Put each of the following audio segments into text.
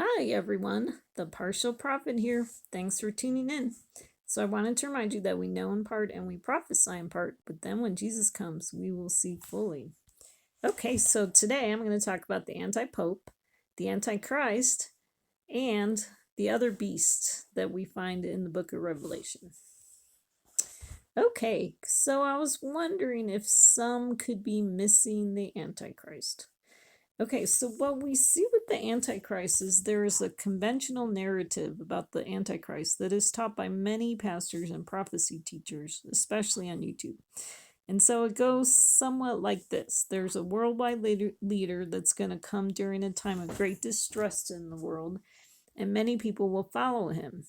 Hi everyone, the partial prophet here. Thanks for tuning in. So I wanted to remind you that we know in part and we prophesy in part, but then when Jesus comes, we will see fully. Okay, so today I'm going to talk about the anti-pope, the antichrist, and the other beast that we find in the book of Revelation. Okay, so I was wondering if some could be missing the antichrist. Okay, so what we see with the Antichrist is there is a conventional narrative about the Antichrist that is taught by many pastors and prophecy teachers, especially on YouTube. And so it goes somewhat like this. There's a worldwide leader that's going to come during a time of great distress in the world, and many people will follow him.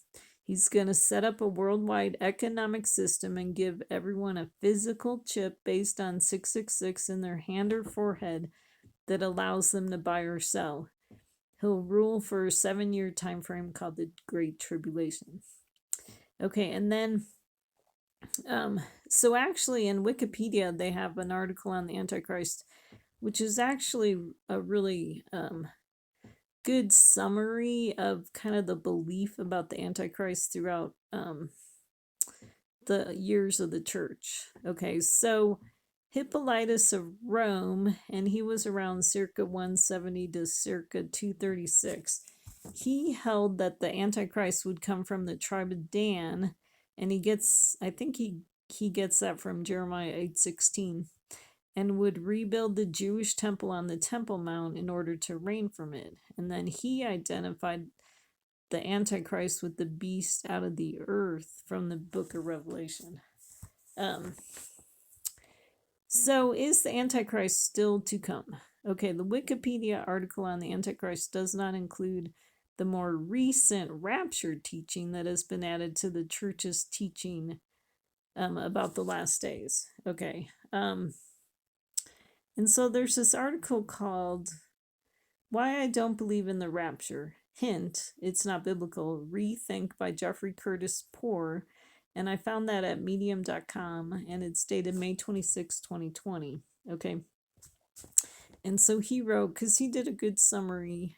He's going to set up a worldwide economic system and give everyone a physical chip based on 666 in their hand or forehead that allows them to buy or sell. He'll rule for a 7-year time frame called the Great Tribulation. Okay, and then so actually in Wikipedia they have an article on the Antichrist, which is actually a really good summary of kind of the belief about the Antichrist throughout the years of the church. Okay, so Hippolytus of Rome, and he was around circa 170 to circa 236. He held that the Antichrist would come from the tribe of Dan, and I think he gets that from Jeremiah 8:16, and would rebuild the Jewish temple on the Temple Mount in order to reign from it. And then he identified the Antichrist with the beast out of the earth from the book of Revelation. So is the Antichrist still to come? Okay, the Wikipedia article on the Antichrist does not include the more recent rapture teaching that has been added to the church's teaching about the last days. Okay. And so there's this article called Why I Don't Believe in the Rapture. Hint, it's not biblical. Rethink by Jeffrey Curtis Poor. And I found that at medium.com, and it's dated May 26, 2020. Okay. And so he wrote, because he did a good summary,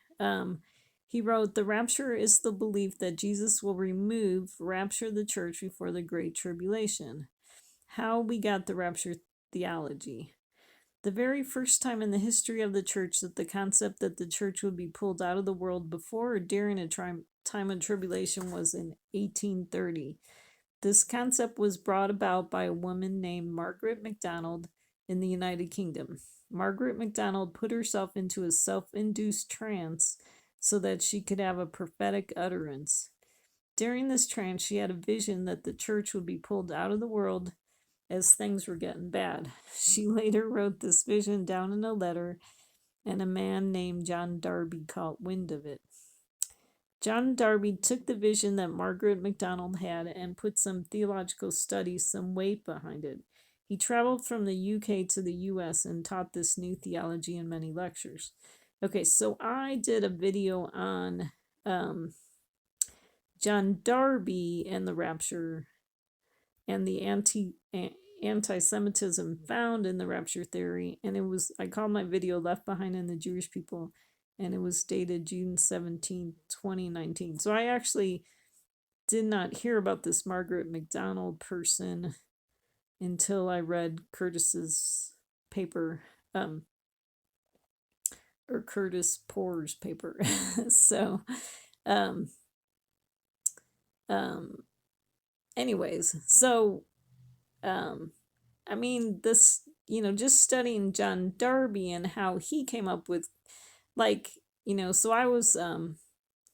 he wrote, the rapture is the belief that Jesus will rapture the church before the Great Tribulation. How we got the rapture theology. The very first time in the history of the church that the concept that the church would be pulled out of the world before or during a time of tribulation was in 1830. This concept was brought about by a woman named Margaret MacDonald in the United Kingdom. Margaret MacDonald put herself into a self-induced trance so that she could have a prophetic utterance. During this trance, she had a vision that the church would be pulled out of the world as things were getting bad. She later wrote this vision down in a letter, and a man named John Darby caught wind of it. John Darby took the vision that Margaret MacDonald had and put some theological studies, some weight behind it. He traveled from the UK to the US and taught this new theology in many lectures. Okay, so I did a video on John Darby and the rapture and the anti-Semitism found in the rapture theory, and I called my video Left Behind in the Jewish People, and it was dated June 17, 2019. So I actually did not hear about this Margaret MacDonald person until I read Curtis's paper, or Curtis Poor's paper. So anyways, so I mean, this, just studying John Darby and how he came up with, so I was,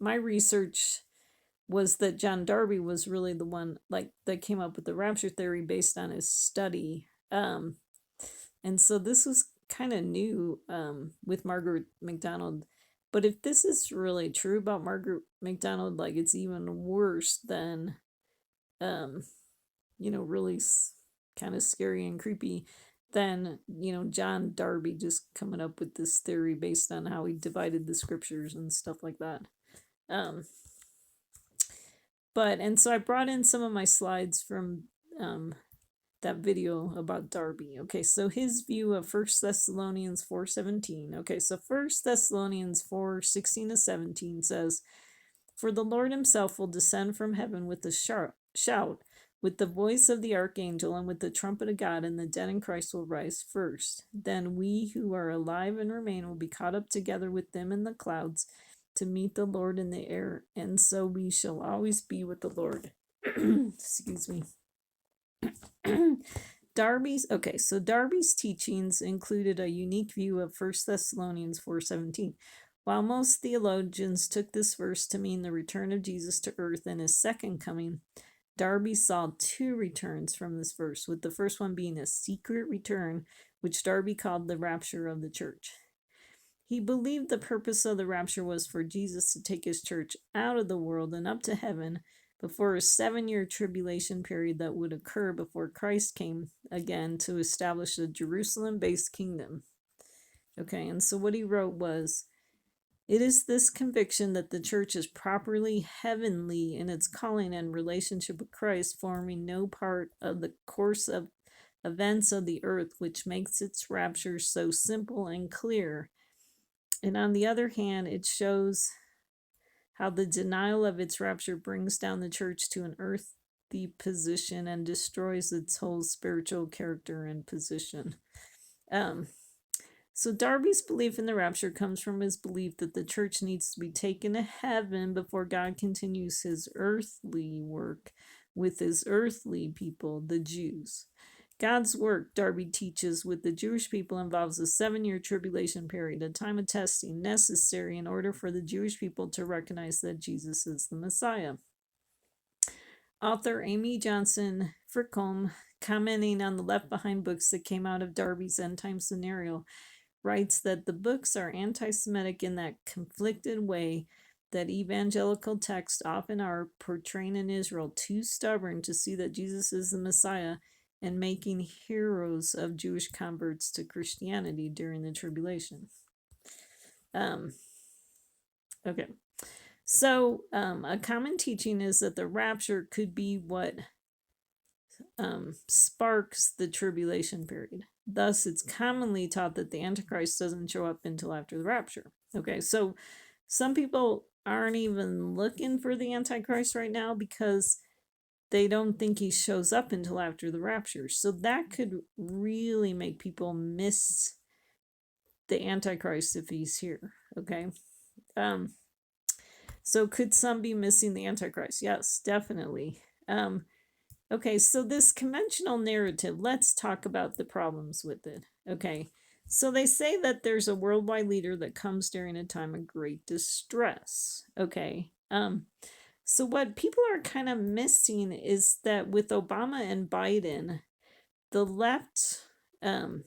my research was that John Darby was really the one, that came up with the rapture theory based on his study. And so this was kind of new with Margaret MacDonald. But if this is really true about Margaret MacDonald, it's even worse than, really kind of scary and creepy than John Darby just coming up with this theory based on how he divided the scriptures and stuff like that. And so I brought in some of my slides from that video about Darby. Okay, so his view of 1 Thessalonians 4:17. Okay, so 1 Thessalonians 4:16 to 17 says, "For the Lord himself will descend from heaven with a shout, with the voice of the archangel, and with the trumpet of God, and the dead in Christ will rise first. Then we who are alive and remain will be caught up together with them in the clouds to meet the Lord in the air, and so we shall always be with the Lord." Excuse me. Darby's teachings included a unique view of 1 Thessalonians 4:17. While most theologians took this verse to mean the return of Jesus to earth and his second coming, Darby saw two returns from this verse, with the first one being a secret return, which Darby called the rapture of the church. He believed the purpose of the rapture was for Jesus to take his church out of the world and up to heaven before a 7-year tribulation period that would occur before Christ came again to establish a Jerusalem-based kingdom. Okay, and so what he wrote was, "It is this conviction that the church is properly heavenly in its calling and relationship with Christ, forming no part of the course of events of the earth, which makes its rapture so simple and clear. And on the other hand, it shows how the denial of its rapture brings down the church to an earthly position and destroys its whole spiritual character and position." So Darby's belief in the rapture comes from his belief that the church needs to be taken to heaven before God continues his earthly work with his earthly people, the Jews. God's work, Darby teaches, with the Jewish people involves a 7-year tribulation period, a time of testing necessary in order for the Jewish people to recognize that Jesus is the Messiah. Author Amy Johnson Frickholm, commenting on the Left Behind books that came out of Darby's end time scenario, writes that the books are anti-Semitic in that conflicted way that evangelical texts often are, portraying an Israel too stubborn to see that Jesus is the Messiah and making heroes of Jewish converts to Christianity during the tribulation. Okay. So a common teaching is that the rapture could be what sparks the tribulation period. Thus, it's commonly taught that the Antichrist doesn't show up until after the rapture. Okay, so some people aren't even looking for the Antichrist right now because they don't think he shows up until after the rapture. So that could really make people miss the Antichrist if he's here. Okay. So could some be missing the Antichrist? Yes, definitely. Okay, so this conventional narrative, let's talk about the problems with it. Okay, so they say that there's a worldwide leader that comes during a time of great distress. Okay, so what people are kind of missing is that with Obama and Biden, the left, and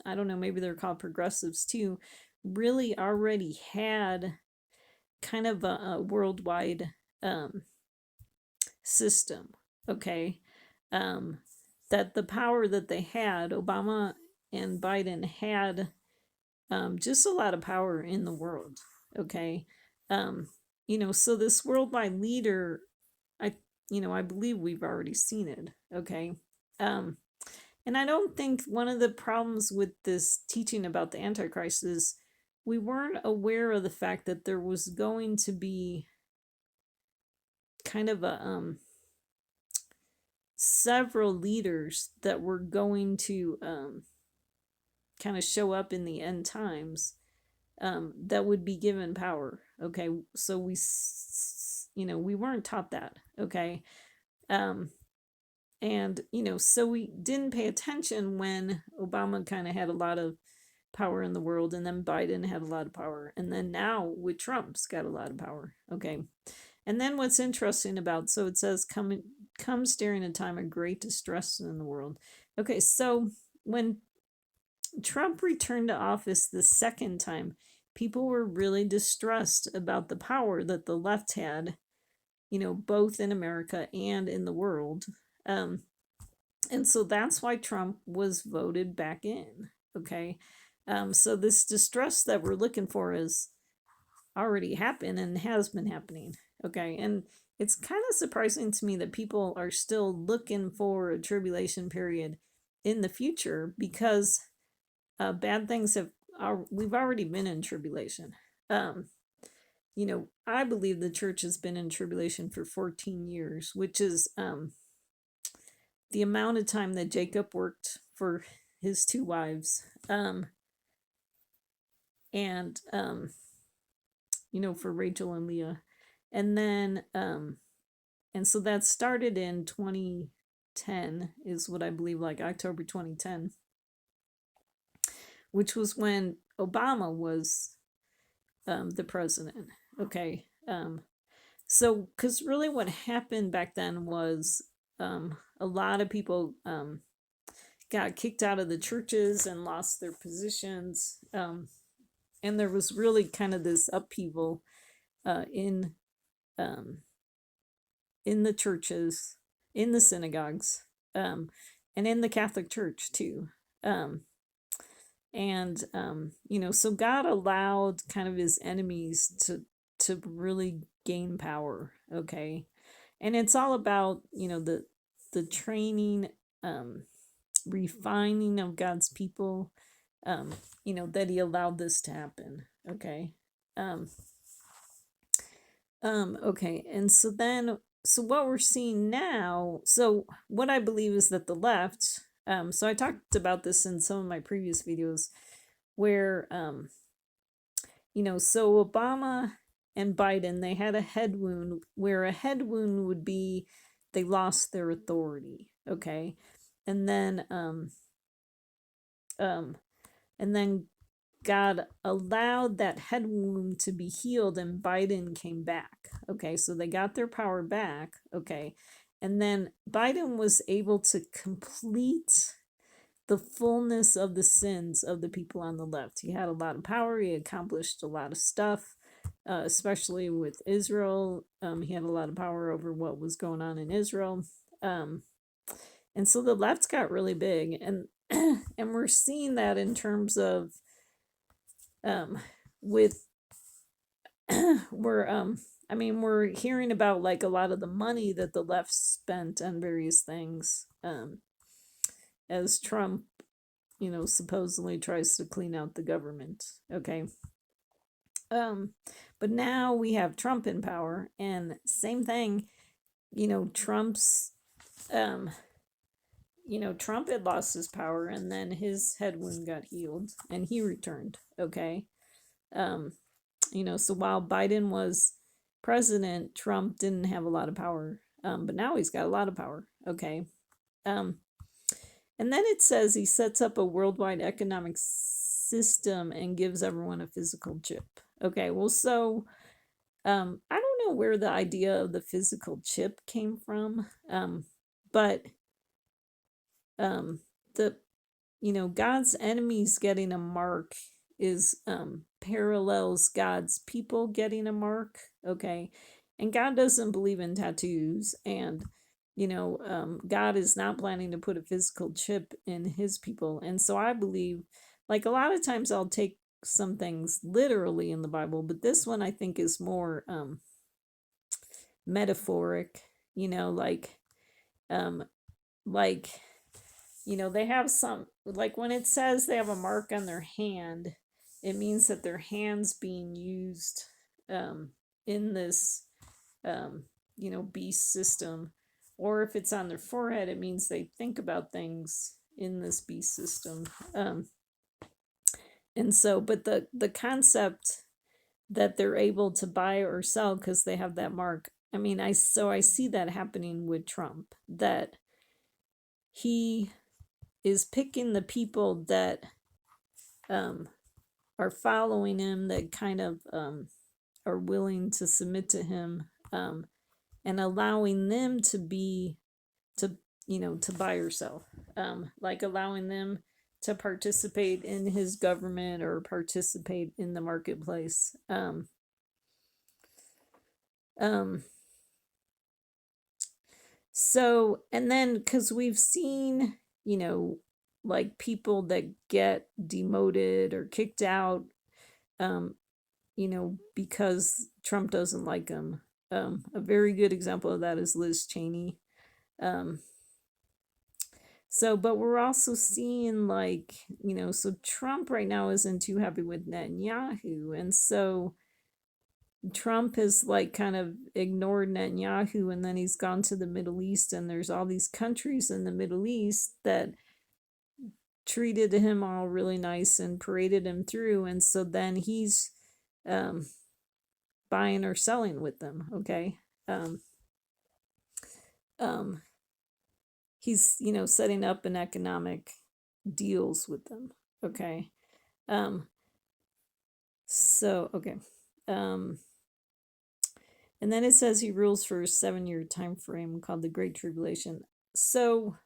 I don't know, maybe they're called progressives too, really already had kind of a worldwide system. Okay, that the power that they had, Obama and Biden had just a lot of power in the world. Okay, so this worldwide leader, I believe we've already seen it. Okay, and I don't think one of the problems with this teaching about the Antichrist is we weren't aware of the fact that there was going to be kind of a several leaders that were going to kind of show up in the end times that would be given power. Okay, so we weren't taught that. Okay, and so we didn't pay attention when Obama kind of had a lot of power in the world, and then Biden had a lot of power, and then now with Trump's got a lot of power. Okay, and then what's interesting about, so it says comes during a time of great distress in the world. Okay, so when Trump returned to office the second time, people were really distressed about the power that the left had, both in America and in the world. And so that's why Trump was voted back in. Okay, so this distress that we're looking for is already happened and has been happening. Okay, and it's kind of surprising to me that people are still looking for a tribulation period in the future, because bad things we've already been in tribulation. Um, I believe the church has been in tribulation for 14 years, which is the amount of time that Jacob worked for his two wives. And for Rachel and Leah. And then and so that started in 2010, is what I believe, like October 2010, which was when Obama was the president. Okay. So because really what happened back then was a lot of people got kicked out of the churches and lost their positions. And there was really kind of this upheaval in um, in the churches, in the synagogues, and in the Catholic Church too. So God allowed kind of his enemies to really gain power. Okay, and it's all about the training, refining of God's people. That he allowed this to happen. Okay. Um, okay, and so what we're seeing now, so what I believe is that the left, so I talked about this in some of my previous videos, where so Obama and Biden, they had a head wound, where a head wound would be they lost their authority. Okay. And then and then God allowed that head wound to be healed, and Biden came back. Okay, so they got their power back. Okay, and then Biden was able to complete the fullness of the sins of the people on the left. He had a lot of power, he accomplished a lot of stuff, especially with Israel. He had a lot of power over what was going on in Israel. And so the left got really big, and and we're seeing that in terms of with we're hearing about like a lot of the money that the left spent on various things, as Trump supposedly tries to clean out the government. Okay. But now we have Trump in power, and same thing, Trump's Trump had lost his power, and then his head wound got healed and he returned. Okay. So while Biden was president, Trump didn't have a lot of power, but now he's got a lot of power. Okay. And then it says he sets up a worldwide economic system and gives everyone a physical chip. Okay, well, so I don't know where the idea of the physical chip came from, but the God's enemies getting a mark is parallels God's people getting a mark. Okay, and God doesn't believe in tattoos, and God is not planning to put a physical chip in his people. And so I believe, like, a lot of times I'll take some things literally in the Bible, but this one I think is more metaphoric. Like like they have some, like when it says they have a mark on their hand, it means that their hands being used in this beast system. Or if it's on their forehead, it means they think about things in this beast system. And so, but the concept that they're able to buy or sell because they have that mark, I see that happening with Trump, that he is picking the people that are following him, that kind of are willing to submit to him, and allowing them to buy or sell, like allowing them to participate in his government or participate in the marketplace. So, and then because we've seen, like people that get demoted or kicked out, because Trump doesn't like them. A very good example of that is Liz Cheney. Um, but we're also seeing, like, so Trump right now isn't too happy with Netanyahu. And so Trump has, like, kind of ignored Netanyahu, and then he's gone to the Middle East, and there's all these countries in the Middle East that treated him all really nice and paraded him through. And so then he's um, buying or selling with them. Okay. Um, um, he's, setting up an economic deals with them. Okay. Um, okay. Um, and then it says he rules for a 7-year time frame called the Great Tribulation. So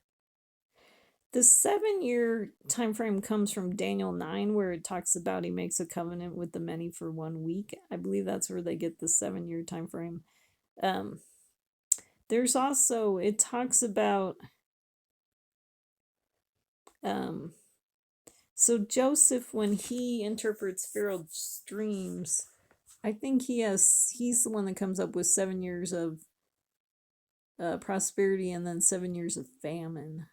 the 7-year time frame comes from Daniel 9, where it talks about he makes a covenant with the many for 1 week. I believe that's where they get the 7-year time frame. There's also, it talks about so Joseph, when he interprets Pharaoh's dreams, I think he's the one that comes up with 7 years of prosperity and then 7 years of famine.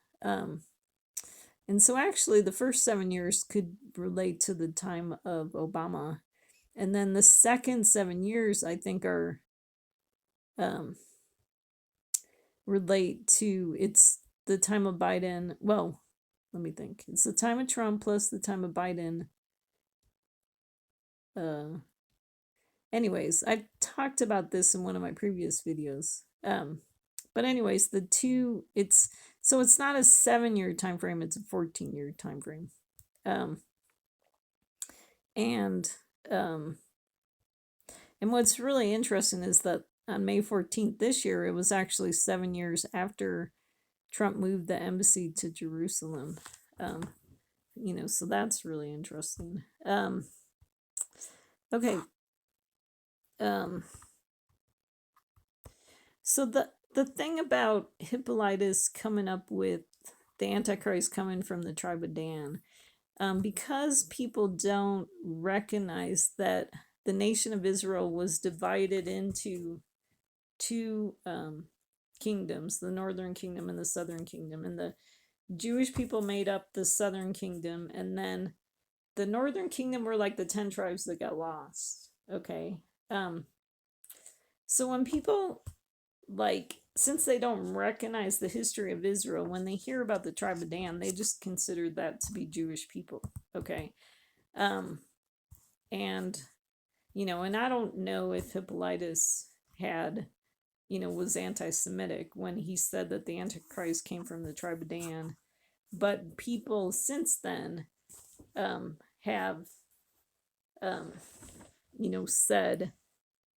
And so actually the first 7 years could relate to the time of Obama. And then the second 7 years, I think, are relate to, it's the time of Biden. Well, let me think. It's the time of Trump plus the time of Biden. Anyways, I talked about this in one of my previous videos. But anyways, it's not a 7-year time frame, it's a 14-year time frame. And what's really interesting is that on May 14th this year, it was actually 7 years after Trump moved the embassy to Jerusalem. So that's really interesting. Okay. So the thing about Hippolytus coming up with the Antichrist coming from the tribe of Dan, because people don't recognize that the nation of Israel was divided into two kingdoms, the northern kingdom and the southern kingdom, and the Jewish people made up the southern kingdom, and then the northern kingdom were like the 10 tribes that got lost. Okay. So when people, like, since they don't recognize the history of Israel, when they hear about the tribe of Dan, they just consider that to be Jewish people. Okay. And and I don't know if Hippolytus was anti-Semitic when he said that the Antichrist came from the tribe of Dan, but people since then have said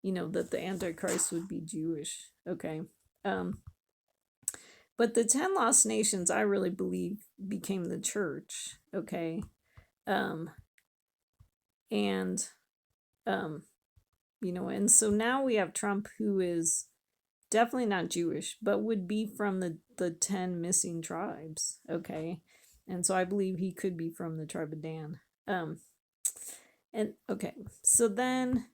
that the Antichrist would be Jewish. Okay. But the 10 lost nations, I really believe, became the church. Okay. And and so now we have Trump, who is definitely not Jewish, but would be from the 10 missing tribes. Okay. And so I believe he could be from the tribe of Dan. And okay, so then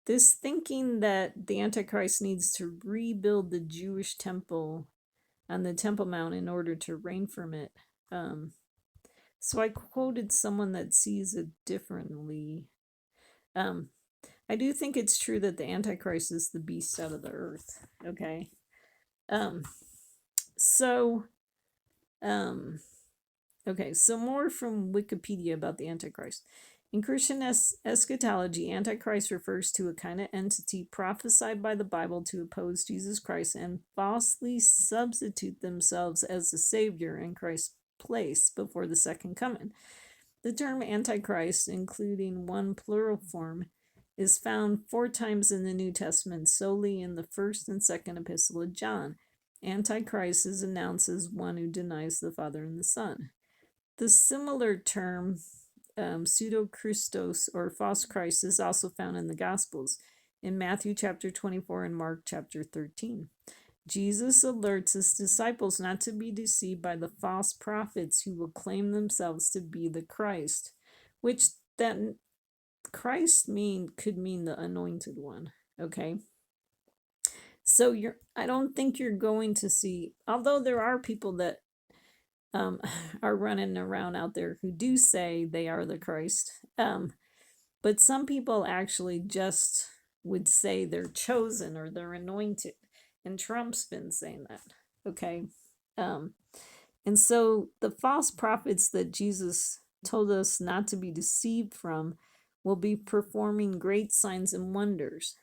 this thinking that the Antichrist needs to rebuild the Jewish temple on the Temple Mount in order to reign from it. So I quoted someone that sees it differently. I do think it's true that the Antichrist is the beast out of the earth. Okay. Okay, so more from Wikipedia about the Antichrist. In Christian eschatology, Antichrist refers to a kind of entity prophesied by the Bible to oppose Jesus Christ and falsely substitute themselves as the Savior in Christ's place before the second coming. The term Antichrist, including one plural form, is found 4 times in the New Testament, solely in the first and second epistle of John. Antichrist is announced as one who denies the Father and the Son. The similar term, pseudo-Christos or false Christ, is also found in the Gospels, in Matthew chapter 24 and Mark chapter 13. Jesus alerts his disciples not to be deceived by the false prophets who will claim themselves to be the Christ, which then Christ could mean the anointed one. Okay. So I don't think you're going to see, although there are people that are running around out there who do say they are the Christ. But some people actually just would say they're chosen or they're anointed. And Trump's been saying that. Okay. And so the false prophets that Jesus told us not to be deceived from will be performing great signs and wonders.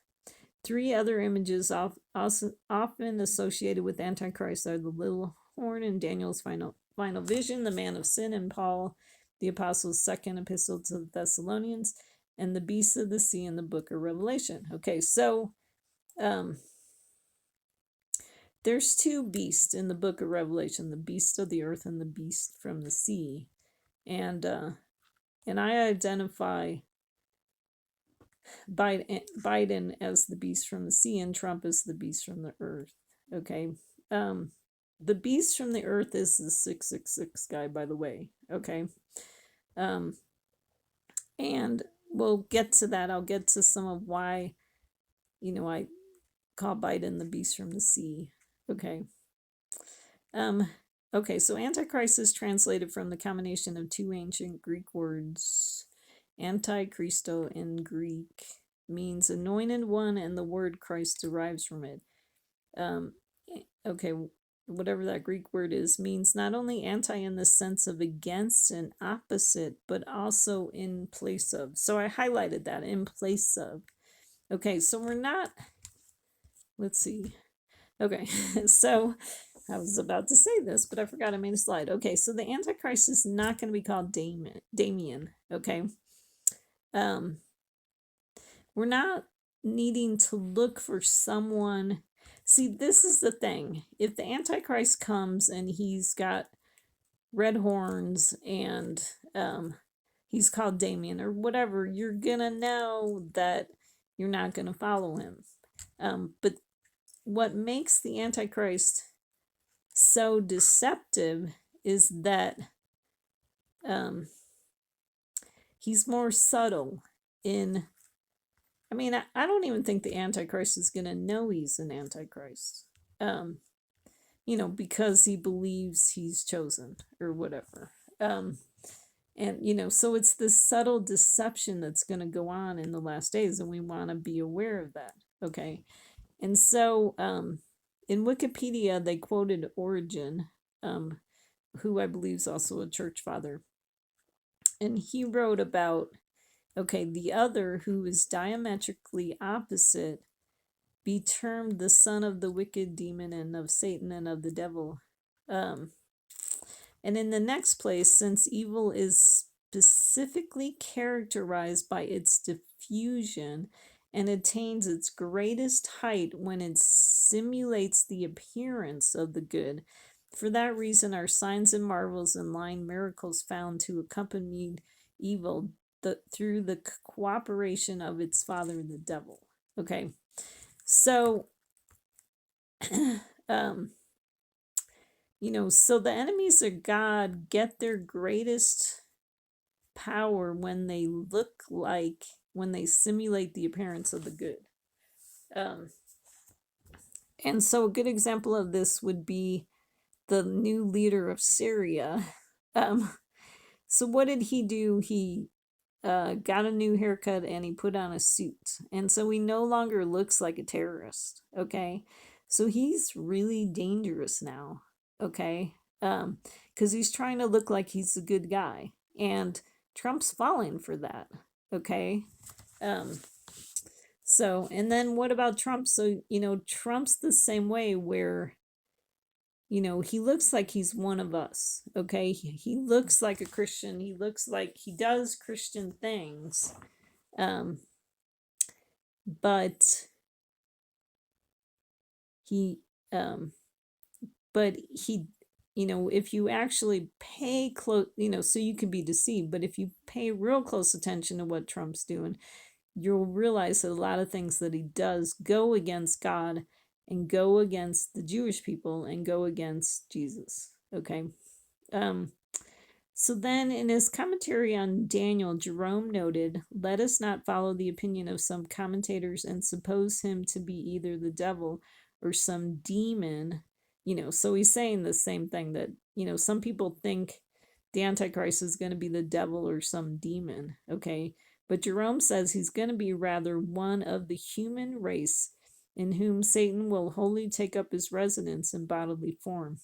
Three other images often associated with Antichrist are the little horn in Daniel's final vision, the man of sin in Paul the Apostle's second epistle to the Thessalonians, and the beast of the sea in the book of Revelation. Okay, so there's two beasts in the book of Revelation, the beast of the earth and the beast from the sea. And I identify Biden as the beast from the sea and Trump as the beast from the earth. Okay. The beast from the earth is the 666 guy, by the way. Okay. And we'll get to that. I'll get to some of why, I call Biden the beast from the sea. Okay. Okay, so Antichrist is translated from the combination of two ancient Greek words. Antichristo in Greek means anointed one, and the word Christ derives from it. Okay, whatever that Greek word is, means not only anti in the sense of against and opposite, but also in place of. So I highlighted that, in place of. Okay, so we're not, let's see. Okay, so I was about to say this, but I forgot I made a slide. Okay, so the Antichrist is not going to be called Damien. Okay. We're not needing to look for someone. See, this is the thing. If the Antichrist comes and he's got red horns and he's called Damien or whatever, you're going to know that you're not going to follow him. But what makes the Antichrist so deceptive is that he's more subtle in, I mean, I don't even think the Antichrist is going to know he's an Antichrist, because he believes he's chosen or whatever. And, so it's this subtle deception that's going to go on in the last days, and we want to be aware of that. Okay. And so in Wikipedia, they quoted Origen, who I believe is also a church father. And he wrote about, the other who is diametrically opposite be termed the son of the wicked demon and of Satan and of the devil. And in the next place, since evil is specifically characterized by its diffusion and attains its greatest height when it simulates the appearance of the good, for that reason are signs and marvels and lying miracles found to accompany evil through the cooperation of its father, the devil. Okay, so so the enemies of God get their greatest power when they simulate the appearance of the good. And so a good example of this would be the new leader of Syria. So what did he do? He got a new haircut and he put on a suit. And so he no longer looks like a terrorist. Okay. So he's really dangerous now. Okay. Because he's trying to look like he's a good guy. And Trump's falling for that. Okay. So, and then what about Trump? So, Trump's the same way where, he looks like he's one of us. Okay. He looks like a Christian. He looks like he does Christian things. But he, if you actually pay close, so you can be deceived, but if you pay real close attention to what Trump's doing, you'll realize that a lot of things that he does go against God and go against the Jewish people and go against Jesus. Okay. So then, in his commentary on Daniel, Jerome noted, "Let us not follow the opinion of some commentators and suppose him to be either the devil or some demon." So he's saying the same thing that, some people think the Antichrist is going to be the devil or some demon, okay? But Jerome says he's going to be rather one of the human race in whom Satan will wholly take up his residence in bodily form.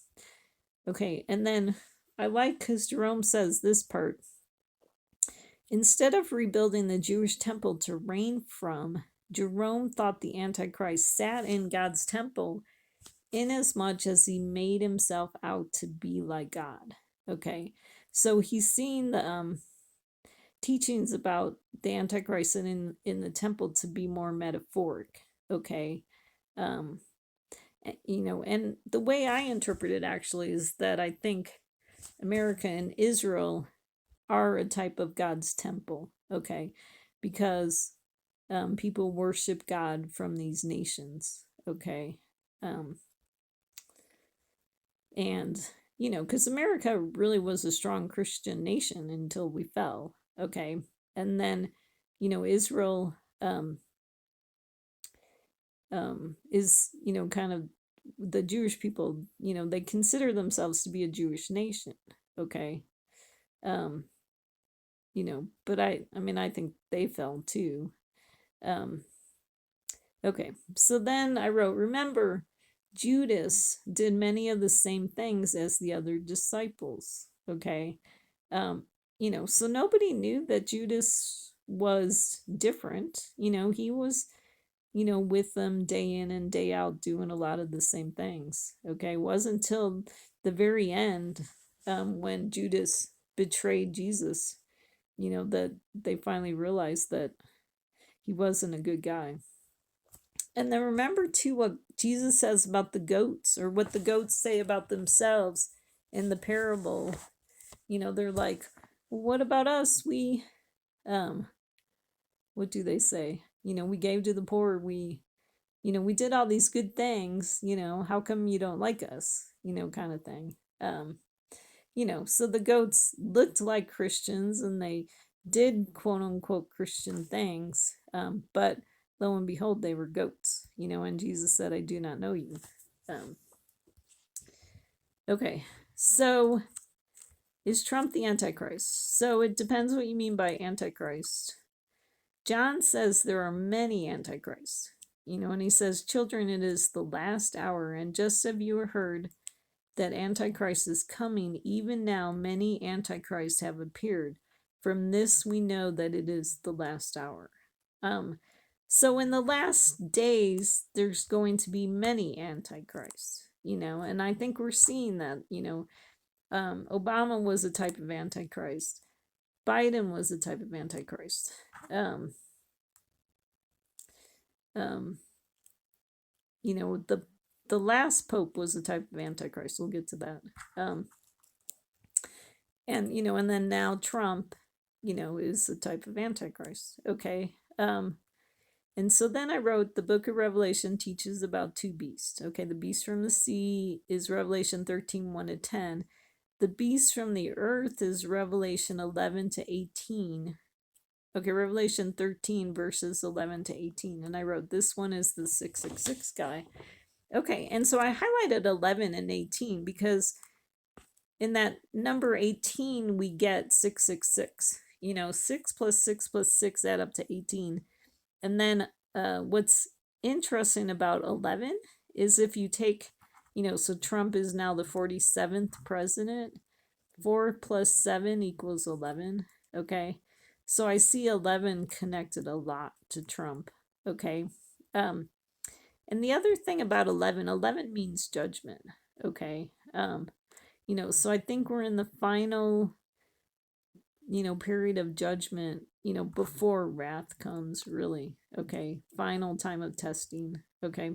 Okay, and then I like because Jerome says this part. Instead of rebuilding the Jewish temple to reign from, Jerome thought the Antichrist sat in God's temple inasmuch as he made himself out to be like God. Okay, so he's seen the teachings about the Antichrist in the temple to be more metaphoric. Okay, um, and the way I interpret it actually is that I think America and Israel are a type of God's temple, okay, because people worship God from these nations, okay, um, and because America really was a strong Christian nation until we fell, okay, and then Israel is kind of the Jewish people, they consider themselves to be a Jewish nation, okay, um, but I mean, I think they fell too. Um, okay, so then I wrote, remember, Judas did many of the same things as the other disciples. Okay, um, so nobody knew that Judas was different. He was, with them day in and day out doing a lot of the same things. Okay, it wasn't until the very end, when Judas betrayed Jesus, that they finally realized that he wasn't a good guy. And then remember too what Jesus says about the goats, or what the goats say about themselves in the parable. They're like, well, what about us? Um what do they say? We gave to the poor, we did all these good things, how come you don't like us? Kind of thing. So the goats looked like Christians and they did quote unquote Christian things, but lo and behold, they were goats, and Jesus said, I do not know you. Um, okay, so is Trump the Antichrist? So it depends what you mean by Antichrist. John says there are many Antichrists, and he says, children, it is the last hour, and just as you heard that Antichrist is coming, even now many Antichrists have appeared. From this we know that it is the last hour. So in the last days, there's going to be many Antichrists, and I think we're seeing that, Obama was a type of Antichrist. Biden was a type of Antichrist. Um, um, the last pope was a type of Antichrist. We'll get to that. And then now Trump, is a type of Antichrist. Okay. And so then I wrote, the book of Revelation teaches about two beasts. Okay, the beast from the sea is Revelation 13, 1 to 10. The beast from the earth is Revelation 11 to 18. Okay, Revelation 13 verses 11 to 18. And I wrote, this one is the 666 guy. Okay, and so I highlighted 11 and 18 because in that number 18, we get 666. 6 plus 6 plus 6 add up to 18. And then what's interesting about 11 is if you take, so Trump is now the 47th president. 4 plus 7 equals 11. Okay. So I see 11 connected a lot to Trump. Okay. And the other thing about 11, 11 means judgment. Okay. So I think we're in the final, period of judgment, before wrath comes, really. Okay. Final time of testing. Okay.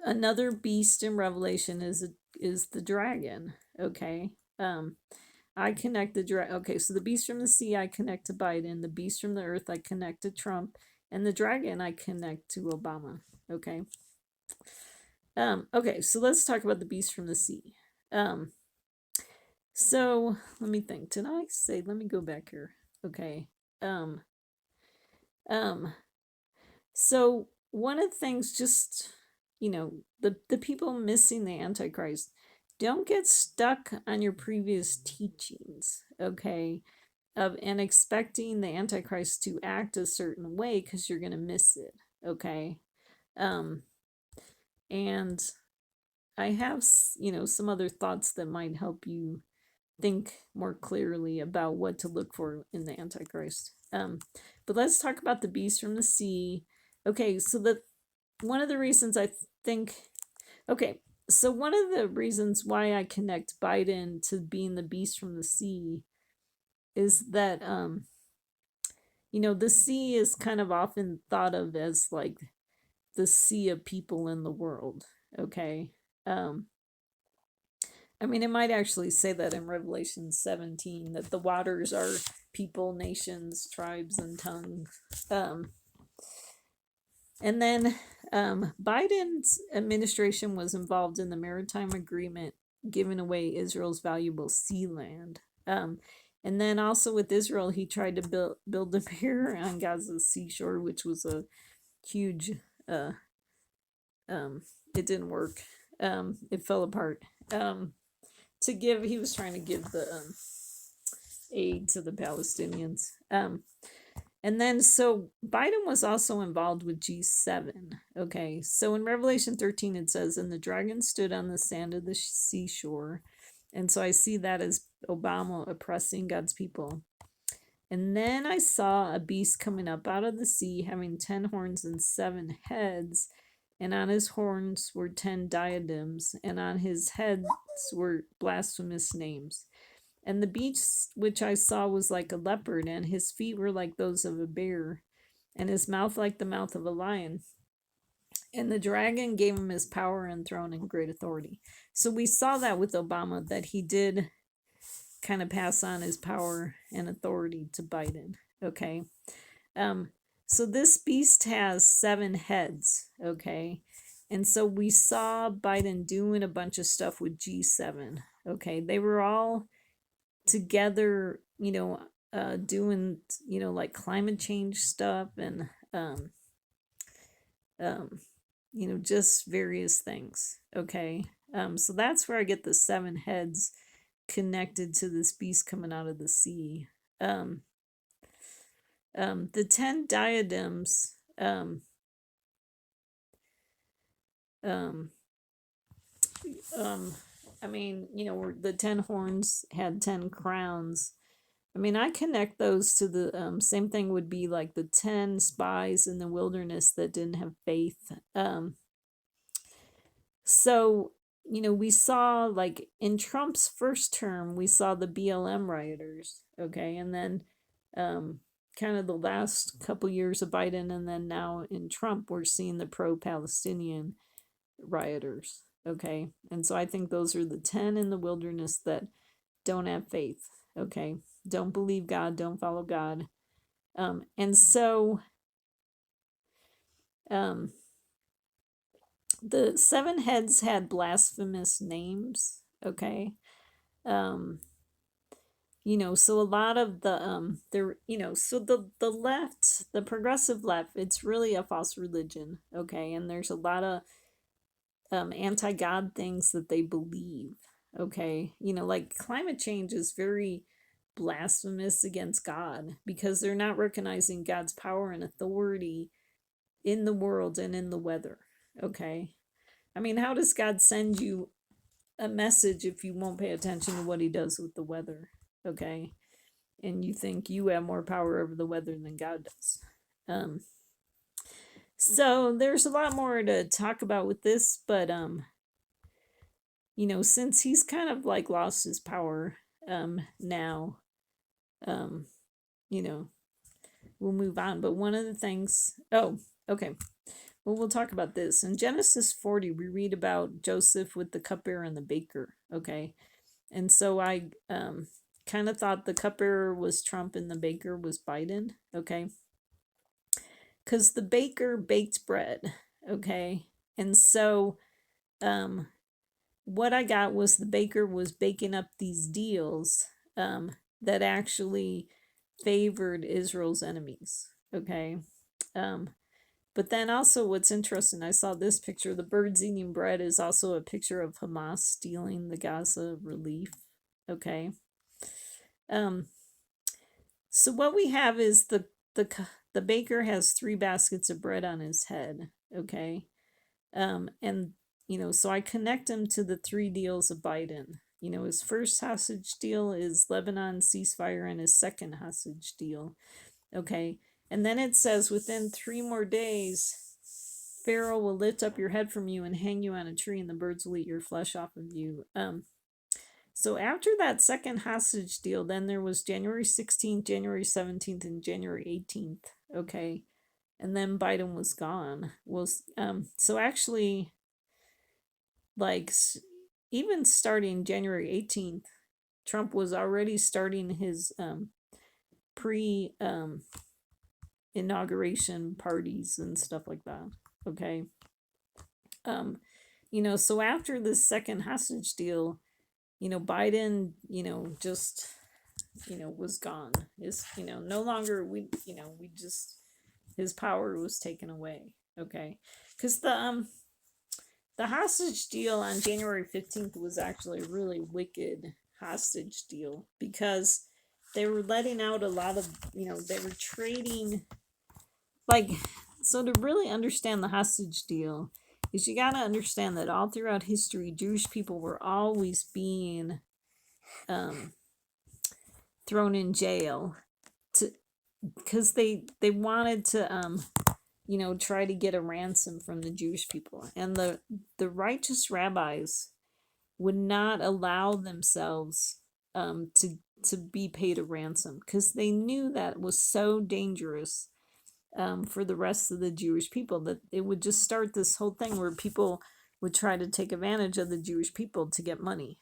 Another beast in Revelation is the dragon. Okay. I connect the dragon. Okay, so the beast from the sea I connect to Biden, the beast from the earth I connect to Trump, and the dragon I connect to Obama. Okay. Okay, so let's talk about the beast from the sea. So let me think. Did I say, let me go back here. Okay. Um, um, so one of the things, just, the people missing the Antichrist, don't get stuck on your previous teachings, okay? Of and expecting the Antichrist to act a certain way because you're gonna miss it, okay? Um, and I have, some other thoughts that might help you think more clearly about what to look for in the Antichrist. But let's talk about the beast from the sea. Okay, so one of the reasons I think, okay, so one of the reasons why I connect Biden to being the beast from the sea is that, the sea is kind of often thought of as like the sea of people in the world. Okay. Um, I mean, it might actually say that in Revelation 17 that the waters are people, nations, tribes, and tongues. And then Biden's administration was involved in the maritime agreement giving away Israel's valuable sea land. And then also with Israel, he tried to build a pier on Gaza's seashore, which was a huge. Uh, it didn't work. It fell apart. He was trying to give the aid to the Palestinians. And then, so Biden was also involved with G7. Okay, so in Revelation 13, it says, "And the dragon stood on the sand of the seashore." And so I see that as Obama oppressing God's people. And then I saw a beast coming up out of the sea, having 10 horns and 7 heads. And on his horns were 10 diadems, and on his heads were blasphemous names. And the beast which I saw was like a leopard, and his feet were like those of a bear, and his mouth like the mouth of a lion. And the dragon gave him his power and throne and great authority. So we saw that with Obama, that he did kind of pass on his power and authority to Biden. Okay. So this beast has 7 heads. Okay. And so we saw Biden doing a bunch of stuff with G7. Okay. They were all together, doing, like climate change stuff and, just various things. Okay. So that's where I get the 7 heads connected to this beast coming out of the sea. Um, the 10 diadems, um, I mean, the 10 horns had 10 crowns. I mean, I connect those to the same thing would be like the 10 spies in the wilderness that didn't have faith. So, we saw like in Trump's first term, we saw the BLM rioters, okay, and then kind of the last couple years of Biden, and then now in Trump, we're seeing the pro-Palestinian rioters, okay, and so I think those are the 10 in the wilderness that don't have faith, okay, don't believe God, don't follow God, and so um, the 7 heads had blasphemous names, okay. um so a lot of the there so the left, the progressive left, it's really a false religion, okay, and there's a lot of anti-God things that they believe, okay, like climate change is very blasphemous against God because they're not recognizing God's power and authority in the world and in the weather, okay. I mean, how does God send you a message if you won't pay attention to what he does with the weather, okay, and you think you have more power over the weather than God does? So there's a lot more to talk about with this, but since he's kind of like lost his power now, um you know we'll move on. But one of the things, oh, okay, well, we'll talk about this in Genesis 40. We read about Joseph with the cupbearer and the baker, okay. And so I kind of thought the cupbearer was Trump and the baker was Biden, okay? Because the baker baked bread, okay? And so what I got was the baker was baking up these deals that actually favored Israel's enemies. Okay. Um, but then also, what's interesting, I saw this picture. The birds eating bread is also a picture of Hamas stealing the Gaza relief. Okay. Um, so what we have is the baker has 3 baskets of bread on his head. Okay. And so I connect him to the 3 deals of Biden. His first hostage deal is Lebanon ceasefire, and his second hostage deal. Okay. And then it says within 3 more days, Pharaoh will lift up your head from you and hang you on a tree, and the birds will eat your flesh off of you. So after that second hostage deal, then there was January 16th, January 17th, and January 18th. Okay. And then Biden was gone. So actually, like, even starting January 18th, Trump was already starting his pre inauguration parties and stuff like that. Okay. So after this second hostage deal, Biden, just, was gone. Is, no longer, we just, his power was taken away. Okay. Because the hostage deal on January 15th was actually a really wicked hostage deal, because they were letting out a lot of, they were trading, like, so to really understand the hostage deal is you got to understand that all throughout history, Jewish people were always being thrown in jail because they wanted to try to get a ransom from the Jewish people, and the righteous rabbis would not allow themselves to be paid a ransom, because they knew that was so dangerous for the rest of the Jewish people, that it would just start this whole thing where people would try to take advantage of the Jewish people to get money.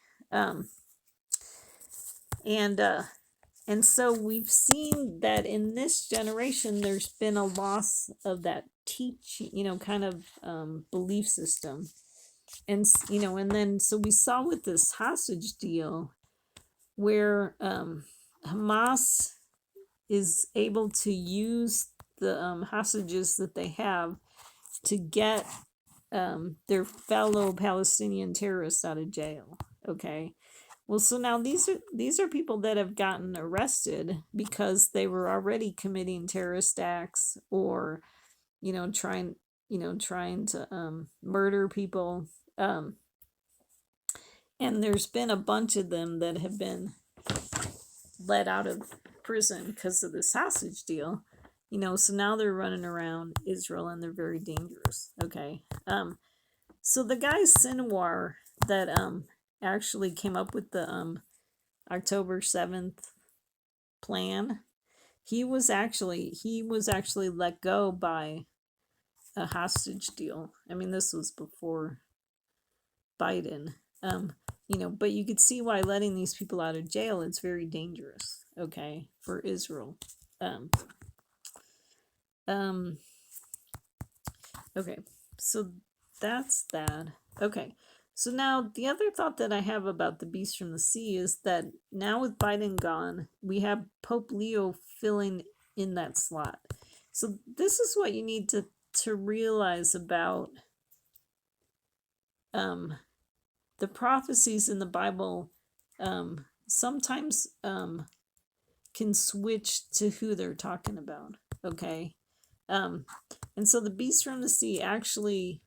And so we've seen that in this generation, there's been a loss of that teaching, kind of belief system. And, and then, so we saw with this hostage deal where Hamas is able to use the hostages that they have to get their fellow Palestinian terrorists out of jail. Okay. Well, so now these are people that have gotten arrested because they were already committing terrorist acts, or trying to murder people. And there's been a bunch of them that have been let out of prison because of this hostage deal. So now they're running around Israel, and they're very dangerous. Okay. So the guy Sinwar that actually came up with the October 7th plan, he was actually let go by a hostage deal. I mean, this was before Biden. But you could see why letting these people out of jail, it's very dangerous, okay, for Israel. Okay, so that's that. Okay, so now the other thought that I have about the beast from the sea is that now with Biden gone, we have Pope Leo filling in that slot. So this is what you need to realize about the prophecies in the Bible. Sometimes can switch to who they're talking about. Okay. And so the beast from the sea actually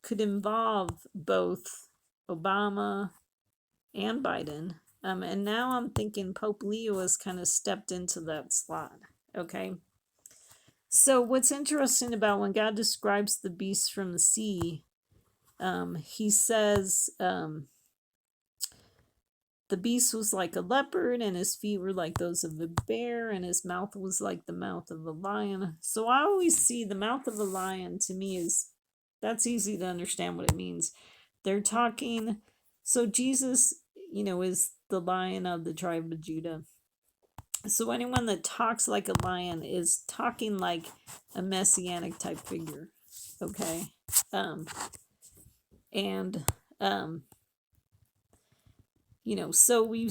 could involve both Obama and Biden. And now I'm thinking Pope Leo has kind of stepped into that slot. Okay. So what's interesting about when God describes the beast from the sea, he says the beast was like a leopard, and his feet were like those of a bear, and his mouth was like the mouth of a lion. So I always see the mouth of a lion, to me, that's easy to understand what it means. They're talking, so Jesus, is the Lion of the tribe of Judah. So anyone that talks like a lion is talking like a messianic type figure. Okay. And So we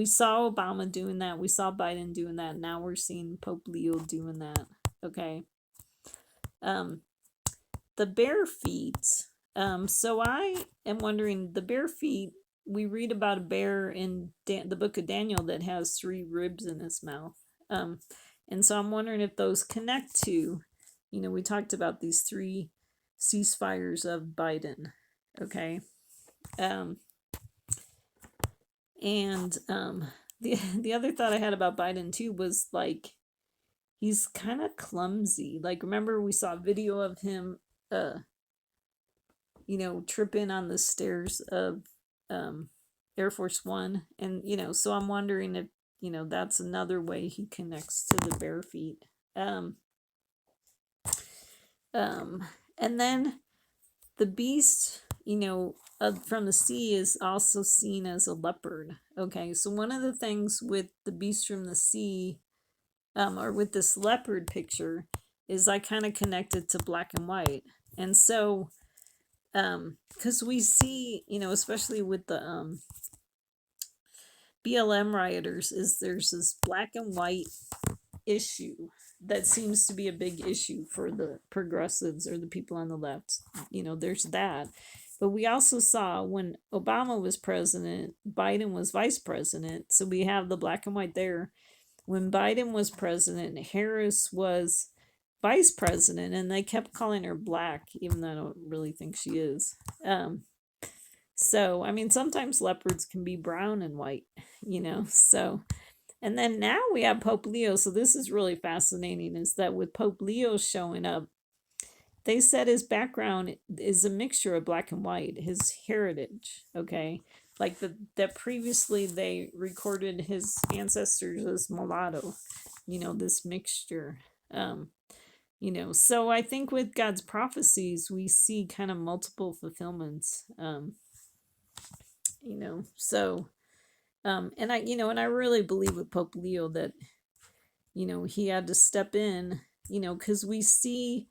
saw Obama doing that, we saw Biden doing that, now we're seeing Pope Leo doing that. Okay. The bare feet. So I am wondering, the bare feet, we read about a bear in the book of Daniel that has 3 ribs in his mouth. And so I'm wondering if those connect to, we talked about these 3 ceasefires of Biden. Okay. The other thought I had about Biden too was like, he's kind of clumsy. Like, remember we saw a video of him tripping on the stairs of Air Force One. And, so I'm wondering if, that's another way he connects to the bare feet. And then the beast, from the sea is also seen as a leopard. Okay, so one of the things with the beast from the sea, or with this leopard picture, is I kind of connected to black and white. And so, because we see, especially with the BLM rioters, is there's this black and white issue that seems to be a big issue for the progressives or the people on the left. There's that. But we also saw when Obama was president, Biden was vice president. So we have the black and white there. When Biden was president, Harris was vice president, and they kept calling her black, even though I don't really think she is. So, I mean, sometimes leopards can be brown and white, so. And then now we have Pope Leo. So this is really fascinating, is that with Pope Leo showing up, they said his background is a mixture of black and white, his heritage. Okay. Like that previously they recorded his ancestors as mulatto, this mixture. So I think with God's prophecies, we see kind of multiple fulfillments. So and I really believe with Pope Leo that, he had to step in, because we see,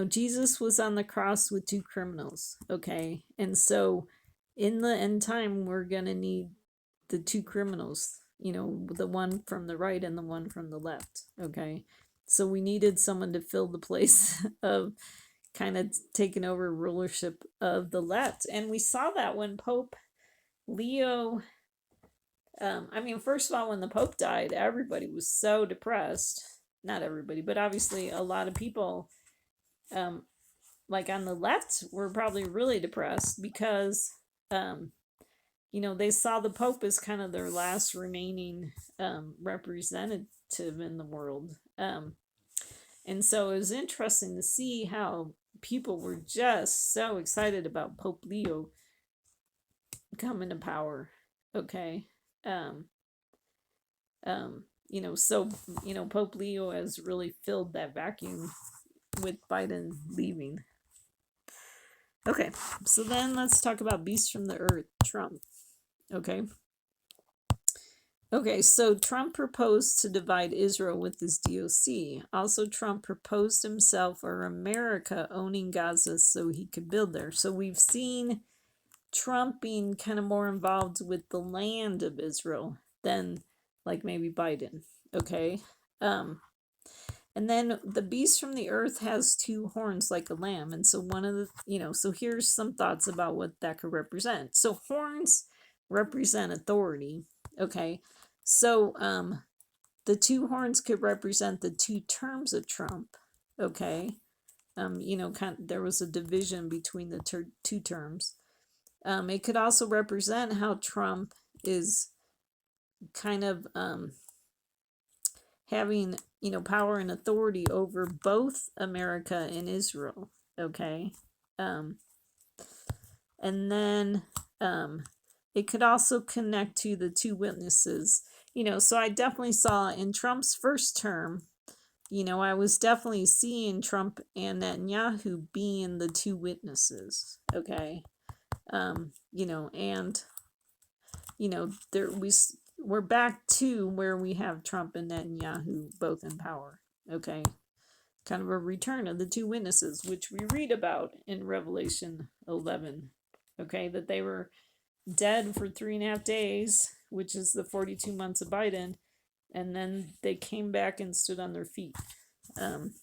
Jesus was on the cross with 2 criminals. Okay. And so in the end time, we're going to need the 2 criminals, the one from the right and the one from the left. Okay. So we needed someone to fill the place of kind of taking over rulership of the left. And we saw that when Pope Leo, first of all, when the Pope died, everybody was so depressed. Not everybody, but obviously a lot of people, like on the left, were probably really depressed because, they saw the Pope as kind of their last remaining representative in the world. And so it was interesting to see how people were just so excited about Pope Leo coming to power. Okay. So Pope Leo has really filled that vacuum with Biden leaving. Okay, so then let's talk about Beast from the Earth, Trump. Okay, so Trump proposed to divide Israel with his DOC. Also, Trump proposed himself or America owning Gaza so he could build there. So we've seen Trump being kind of more involved with the land of Israel than like maybe Biden. Okay. And then the beast from the earth has 2 horns like a lamb. And so one of the, so here's some thoughts about what that could represent. So horns represent authority. Okay. So the 2 horns could represent the 2 terms of Trump. Okay. There was a division between the 2 terms. It could also represent how Trump is kind of having, power and authority over both America and Israel. Okay. And then it could also connect to the 2 witnesses. So I definitely saw in Trump's first term, I was definitely seeing Trump and Netanyahu being the 2 witnesses. Okay. And we're back to where we have Trump and Netanyahu both in power. Okay. Kind of a return of the 2 witnesses, which we read about in Revelation 11. Okay, that they were dead for 3.5 days, which is the 42 months of Biden, and then they came back and stood on their feet. Um,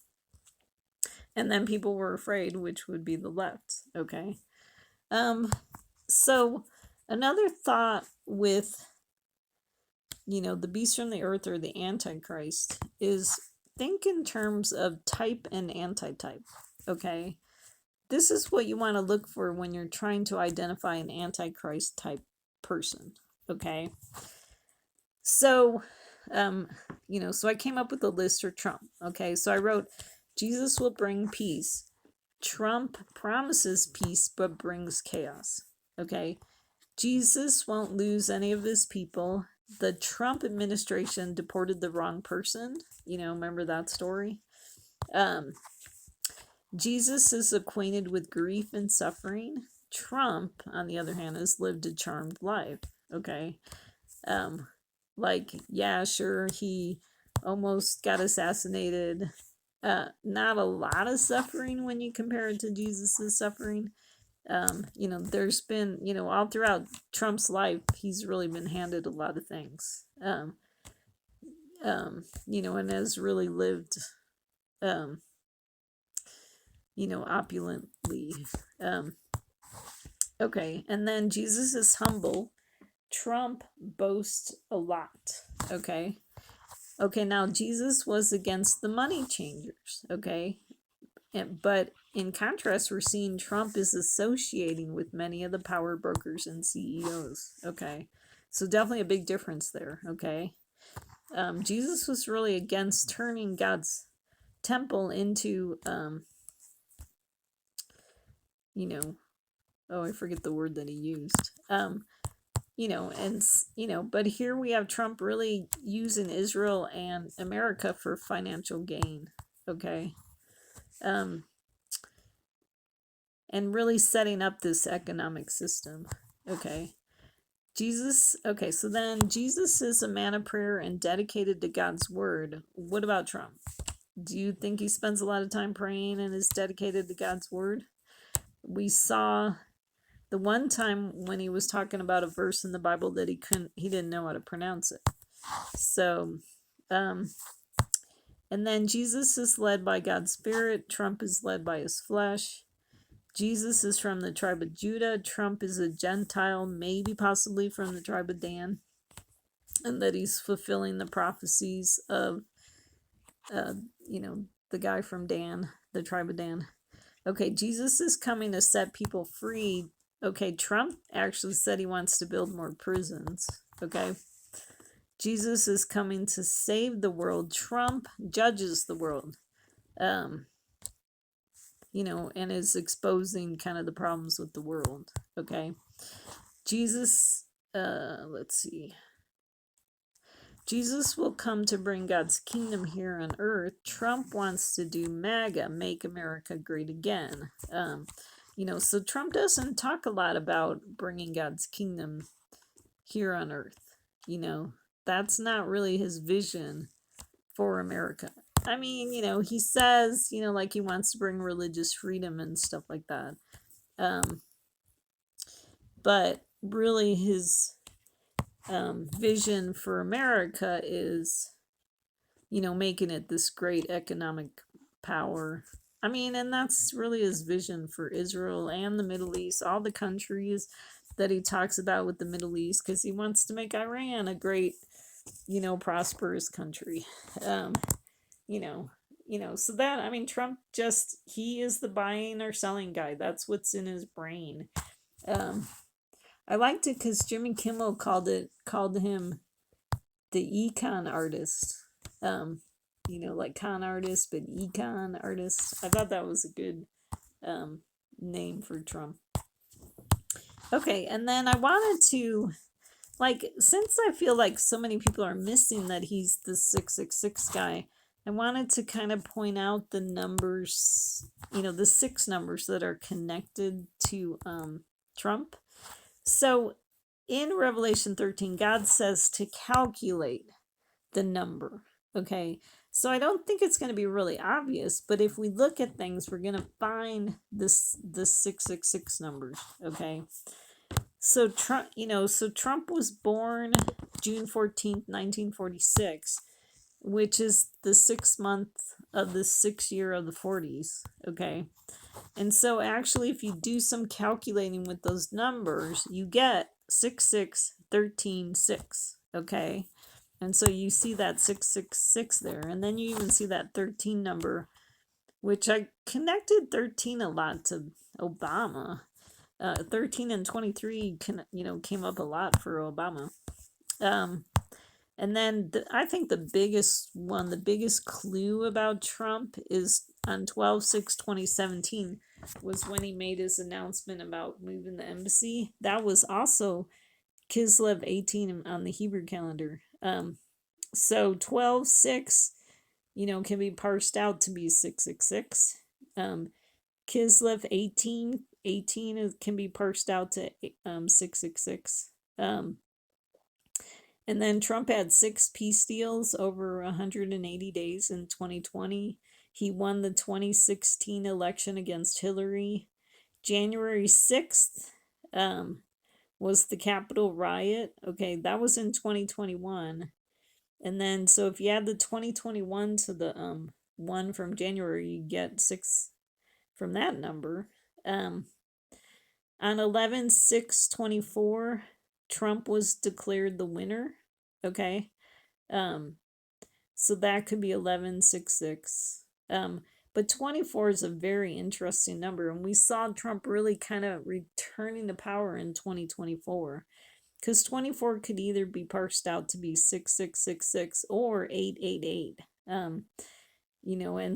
and then people were afraid, which would be the left. Okay. So another thought with, the beast from the earth or the antichrist is, think in terms of type and antitype. Okay. This is what you want to look for when you're trying to identify an antichrist type person. Okay. So, so I came up with a list for Trump. Okay. So I wrote, Jesus will bring peace. Trump promises peace but brings chaos. Okay. Jesus won't lose any of his people. The Trump administration deported the wrong person. Remember that story? Jesus is acquainted with grief and suffering. Trump, on the other hand, has lived a charmed life. Okay. Yeah, sure, he almost got assassinated. Not a lot of suffering when you compare it to Jesus's suffering. There's been, all throughout Trump's life, he's really been handed a lot of things. And has really lived, opulently. Okay, and then Jesus is humble. Trump boasts a lot. Okay. Okay, now Jesus was against the money changers. Okay. But in contrast, we're seeing Trump is associating with many of the power brokers and CEOs. Okay. So definitely a big difference there. Okay. Jesus was really against turning God's temple into, I forget the word that he used. But here we have Trump really using Israel and America for financial gain. Okay. And really setting up this economic system. Okay. So then Jesus is a man of prayer and dedicated to God's word. What about Trump? Do you think he spends a lot of time praying and is dedicated to God's word? We saw the one time when he was talking about a verse in the Bible that he didn't know how to pronounce it. So, and then Jesus is led by God's Spirit. Trump is led by his flesh. Jesus is from the tribe of Judah. Trump is a Gentile, maybe possibly from the tribe of Dan. And that he's fulfilling the prophecies of, the guy from Dan, the tribe of Dan. Okay, Jesus is coming to set people free. Okay, Trump actually said he wants to build more prisons. Okay. Jesus is coming to save the world. Trump judges the world. And is exposing kind of the problems with the world. Okay. Jesus, let's see. Jesus will come to bring God's kingdom here on earth. Trump wants to do MAGA, Make America Great Again. So Trump doesn't talk a lot about bringing God's kingdom here on earth. That's not really his vision for America. I mean, he says, like he wants to bring religious freedom and stuff like that. But really his vision for America is, making it this great economic power. I mean, and that's really his vision for Israel and the Middle East, all the countries that he talks about with the Middle East, because he wants to make Iran a great, prosperous country. So that, I mean, Trump he is the buying or selling guy. That's what's in his brain. I liked it because Jimmy Kimmel called him the econ artist. Like con artist, but econ artist. I thought that was a good name for Trump. Okay, and then I wanted to, since I feel like so many people are missing that he's the 666 guy, I wanted to kind of point out the numbers, the 6 numbers that are connected to Trump. So in Revelation 13, God says to calculate the number. Okay. So I don't think it's going to be really obvious, but if we look at things, we're going to find this 666 numbers, okay? So Trump was born June 14th, 1946, which is the 6th month of the 6th year of the 40s, okay? And so actually if you do some calculating with those numbers, you get 66136, okay? And so you see that 666 there, and then you even see that 13 number, which I connected 13 a lot to Obama. 13 and 23 came up a lot for Obama. And then I think the biggest clue about Trump is on 12/6/2017 was when he made his announcement about moving the embassy. That was also Kislev 18 on the Hebrew calendar. So 12/6, can be parsed out to be 666. Kislev 18 can be parsed out to 666. And then Trump had 6 peace deals over 180 days in 2020. He won the 2016 election against Hillary. January 6th was the Capitol riot. Okay, that was in 2021. And then, so if you add the 2021 to the one from January, you get 6 from that number. On 11/6/24, Trump was declared the winner. Okay. So that could be 11/66. But 24 is a very interesting number, and we saw Trump really kind of returning to power in 2024, because 24 could either be parsed out to be 6666 or 888. And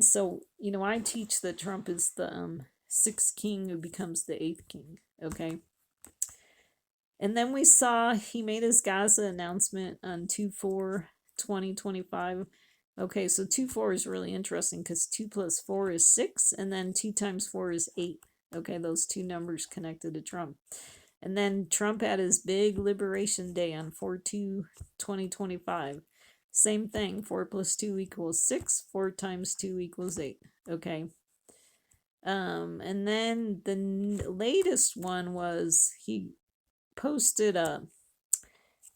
so I teach that Trump is the 6th king who becomes the 8th king. Okay. And then we saw he made his Gaza announcement on 2/4/2025. Okay, so 2/4 is really interesting because 2 + 4 is 6, and then 2 × 4 is 8. Okay, those two numbers connected to Trump. And then Trump had his big Liberation Day on 4/2/2025. Same thing, 4 + 2 = 6, 4 × 2 = 8. Okay. And then the latest one was he posted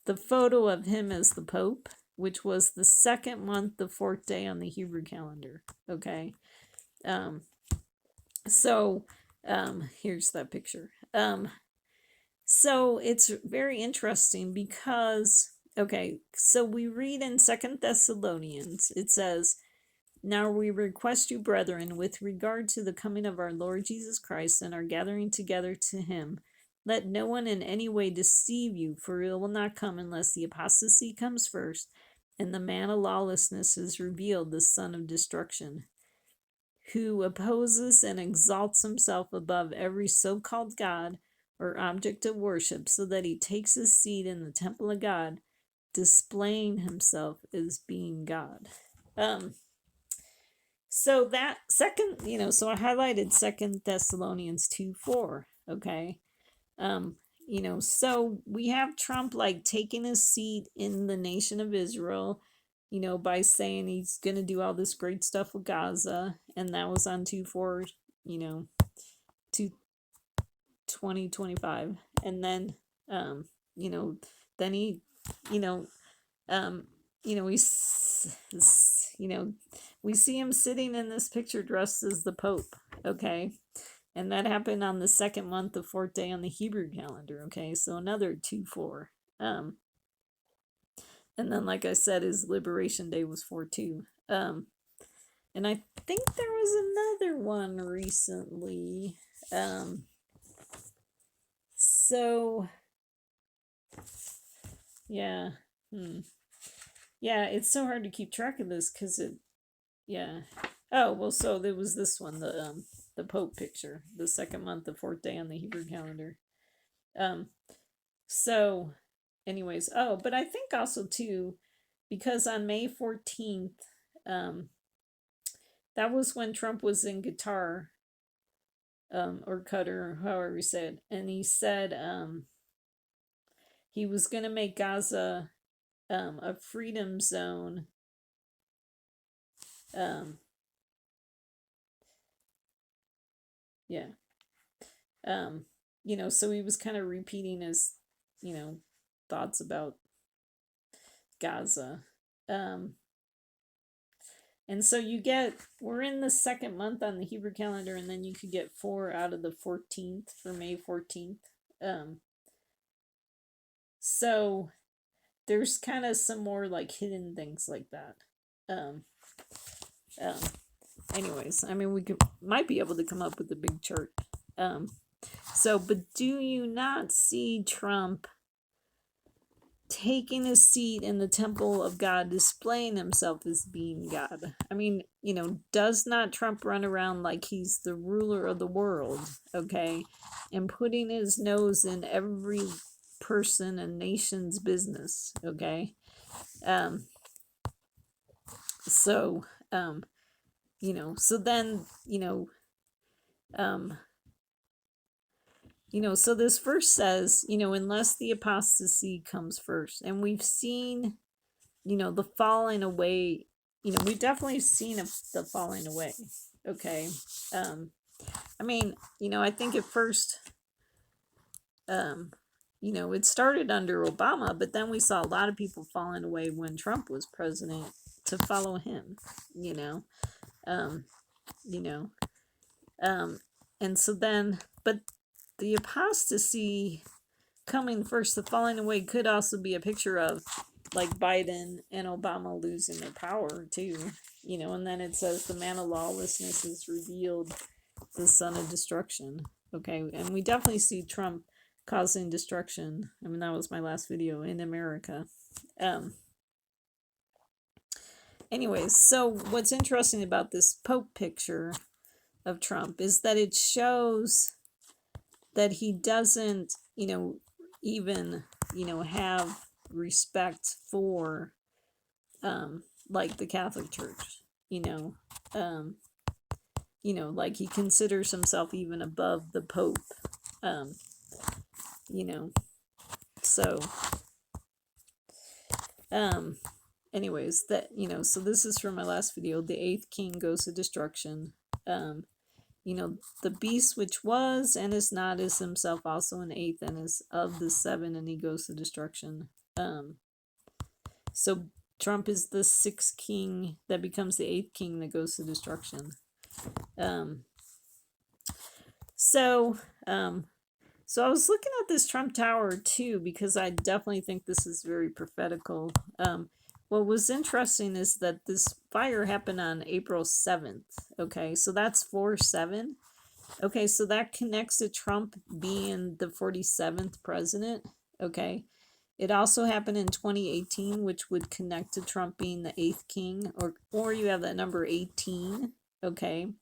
the photo of him as the Pope, which was the 2nd month, the 4th day on the Hebrew calendar. Okay. Here's that picture. So it's very interesting because, okay, so we read in 2 Thessalonians, it says, "Now we request you, brethren, with regard to the coming of our Lord Jesus Christ and our gathering together to him, let no one in any way deceive you, for it will not come unless the apostasy comes first, and the man of lawlessness is revealed, the son of destruction, who opposes and exalts himself above every so-called God or object of worship, so that he takes his seat in the temple of God, displaying himself as being God." So that second, so I highlighted 2 Thessalonians 2:4. Okay. So we have Trump like taking his seat in the nation of Israel, by saying he's gonna do all this great stuff with Gaza, and that was on 2/4, 2025. And then then he we see him sitting in this picture dressed as the Pope. Okay. And that happened on the 2nd month, the 4th day on the Hebrew calendar. Okay, so another 2/4. And then, like I said, his Liberation Day was 4/2. And I think there was another one recently. So yeah, yeah, it's so hard to keep track of this because yeah. Oh well, so there was this one, the Pope picture, the 2nd month, the 4th day on the Hebrew calendar. So anyways, but I think also too, because on May 14th, that was when Trump was in Qatar, or Qatar, however he said, and he said he was gonna make Gaza a freedom zone. Yeah. So he was kind of repeating his, you know, thoughts about Gaza. Um, and so we're in the second month on the Hebrew calendar, and then you could get 4 out of the 14th for May 14th. So there's kind of some more like hidden things like that. Um, um, Anyways, I mean, might be able to come up with a big chart. But do you not see Trump taking his seat in the temple of God, displaying himself as being God? I mean, does not Trump run around like he's the ruler of the world, okay, and putting his nose in every person and nation's business, okay? So, so then, um, so this verse says, unless the apostasy comes first, and we've seen, the falling away, we've definitely seen the falling away. Okay. I mean, I think at first, it started under Obama, but then we saw a lot of people falling away when Trump was president to follow him, you know, um, you know, and so then, but the apostasy coming first, the falling away could also be a picture of like Biden and Obama losing their power too, and then it says the man of lawlessness is revealed, the son of destruction. Okay, and we definitely see Trump causing destruction. I mean, that was my last video in America. Anyways, so what's interesting about this Pope picture of Trump is that it shows that he doesn't, even, have respect for, like the Catholic Church, like he considers himself even above the Pope, um, you know, so, anyways, that, so this is from my last video. The 8th king goes to destruction. The beast which was and is not is himself also an 8th and is of the 7, and he goes to destruction. So Trump is the 6th king that becomes the 8th king that goes to destruction. So I was looking at this Trump Tower too, because I definitely think this is very prophetical. What was interesting is that this fire happened on April 7th. Okay, so that's 4/7. Okay, so that connects to Trump being the 47th president. Okay, it also happened in 2018, which would connect to Trump being the 8th king, or you have that number 18. Okay,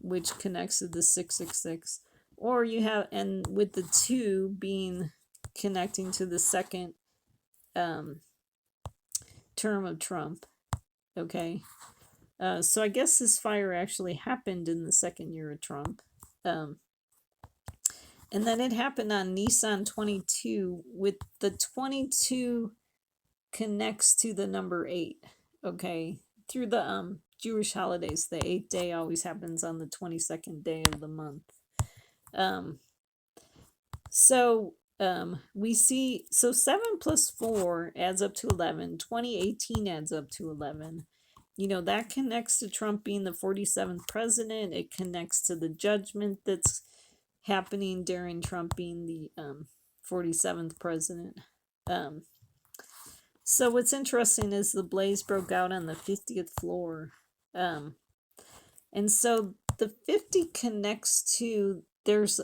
which connects to the 666. Or you have, and with the 2 being connecting to the second term of Trump. Okay. So I guess this fire actually happened in the second year of Trump. And then it happened on Nissan 22, with the 22 connects to the number 8. Okay. Through the Jewish holidays, the 8th day always happens on the 22nd day of the month. We see, so 7 plus 4 adds up to 11. 2018 adds up to 11. That connects to Trump being the 47th president. It connects to the judgment that's happening during Trump being the 47th president. So what's interesting is the blaze broke out on the 50th floor. And so the 50 connects to, there's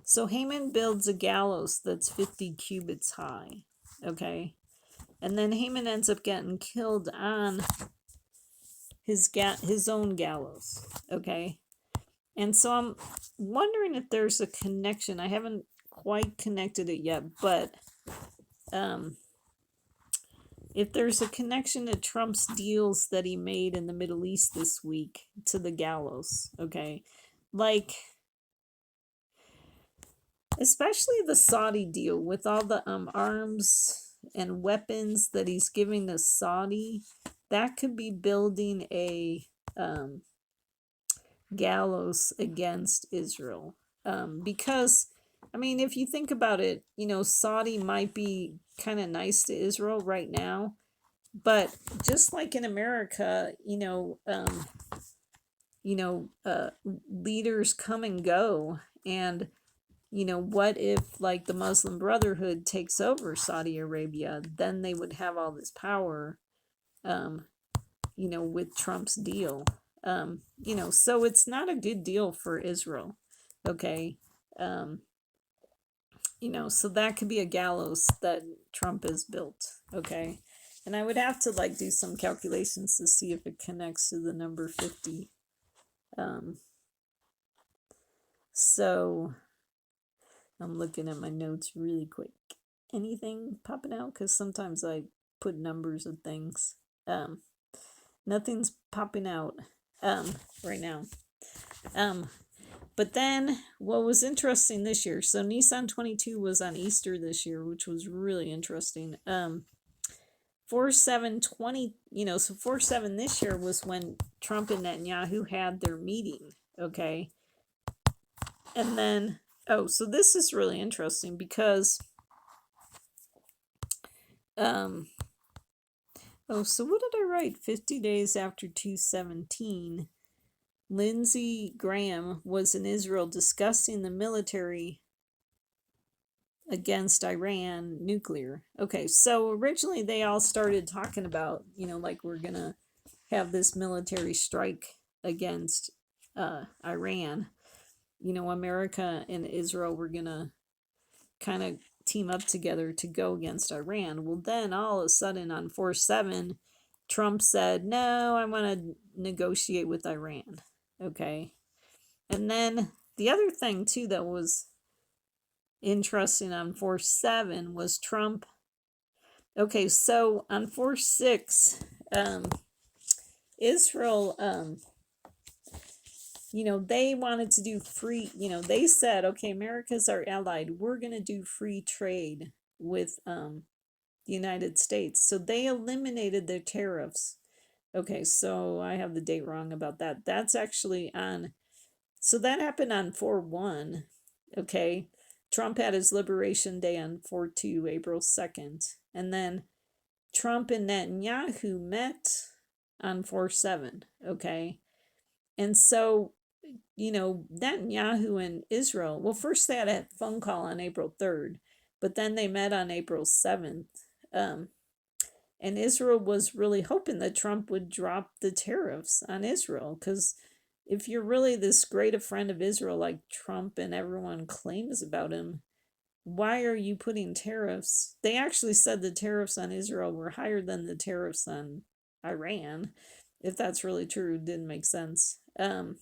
so Haman builds a gallows that's 50 cubits high, okay? And then Haman ends up getting killed on his own gallows, okay? And so I'm wondering if there's a connection. I haven't quite connected it yet, but if there's a connection to Trump's deals that he made in the Middle East this week to the gallows, okay? Like, especially the Saudi deal with all the arms and weapons that he's giving to Saudi, that could be building a gallows against Israel. Because, I mean, if you think about it, Saudi might be kind of nice to Israel right now, but just like in America, leaders come and go, and what if like the Muslim Brotherhood takes over Saudi Arabia? Then they would have all this power, with Trump's deal. So it's not a good deal for Israel. Okay. So that could be a gallows that Trump has built. Okay. And I would have to like do some calculations to see if it connects to the number 50. So I'm looking at my notes really quick. Anything popping out? Because sometimes I put numbers of things. Nothing's popping out right now. But then what was interesting this year, so Nissan 22 was on Easter this year, which was really interesting. 4/7/20, so 4/7 this year was when Trump and Netanyahu had their meeting, okay? And then, so this is really interesting because, so what did I write? 50 days after 2/17, Lindsey Graham was in Israel discussing the military against Iran nuclear. Okay, so originally they all started talking about, like we're going to have this military strike against Iran. America and Israel were going to kind of team up together to go against Iran. Well, then all of a sudden on 4/7, Trump said, no, I want to negotiate with Iran. Okay. And then the other thing too that was interesting on 4/7 was Trump. Okay, so on 4/6, Israel, they wanted to do free, they said, okay, America's our ally. We're going to do free trade with the United States. So they eliminated their tariffs. Okay, so I have the date wrong about that. That's actually on, so that happened on 4/1. Okay. Trump had his Liberation Day on 4/2, April 2nd. And then Trump and Netanyahu met on 4/7. Okay. And so, Netanyahu and Israel, well, first they had a phone call on April 3rd, but then they met on April 7th. And Israel was really hoping that Trump would drop the tariffs on Israel, because if you're really this great a friend of Israel like Trump and everyone claims about him, why are you putting tariffs? They actually said the tariffs on Israel were higher than the tariffs on Iran. If that's really true, it didn't make sense. And,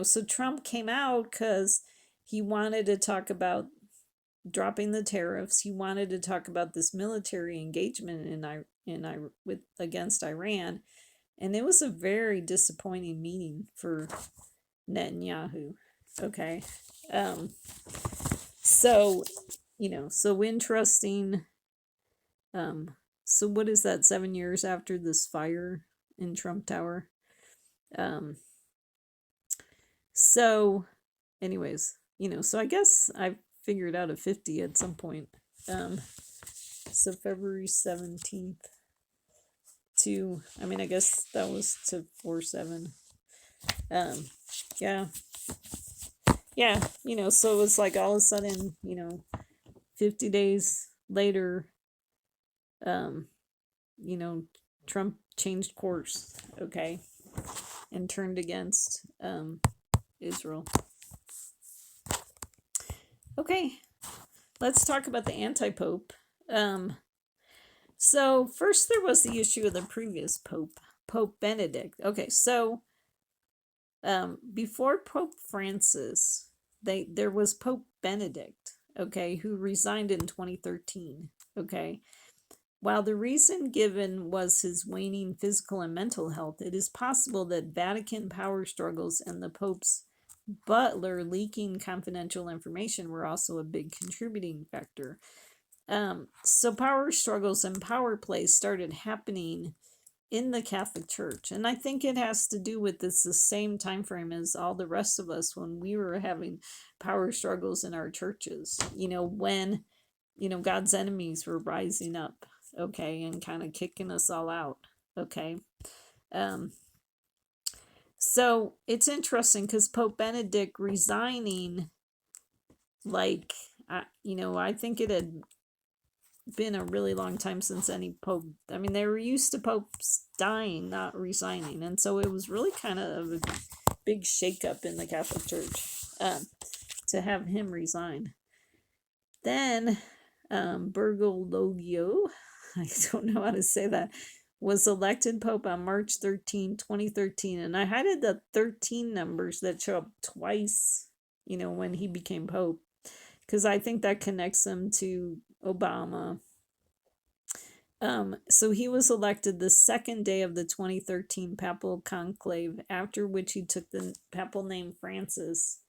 so Trump came out because he wanted to talk about dropping the tariffs. He wanted to talk about this military engagement against Iran. And it was a very disappointing meeting for Netanyahu. Okay. So, so interesting. So what is that, 7 years after this fire in Trump Tower? So anyways, so I guess I figured out a 50 at some point. So February 17th to, I guess that was to 4/7. Yeah. Yeah, so it was like all of a sudden, 50 days later, Trump changed course, okay, and turned against Israel. Okay, let's talk about the anti-pope. So first there was the issue of the previous pope, Pope Benedict. Okay, so before Pope Francis, there was Pope Benedict, okay, who resigned in 2013, okay. While the reason given was his waning physical and mental health, it is possible that Vatican power struggles and the Pope's butler leaking confidential information were also a big contributing factor. So power struggles and power plays started happening in the Catholic Church, and I think it has to do with this the same time frame as all the rest of us when we were having power struggles in our churches. When God's enemies were rising up, okay, and kind of kicking us all out, okay. Um, so it's interesting because Pope Benedict resigning, like, I think it had been a really long time since any pope. I mean, they were used to popes dying, not resigning, and so it was really kind of a big shakeup in the Catholic Church to have him resign. Then Bergoglio, I don't know how to say that, was elected pope on March 13, 2013, and I highlighted the 13 numbers that show up twice, when he became pope, because I think that connects him to Obama. So he was elected the second day of the 2013 papal conclave, after which he took the papal name Francis.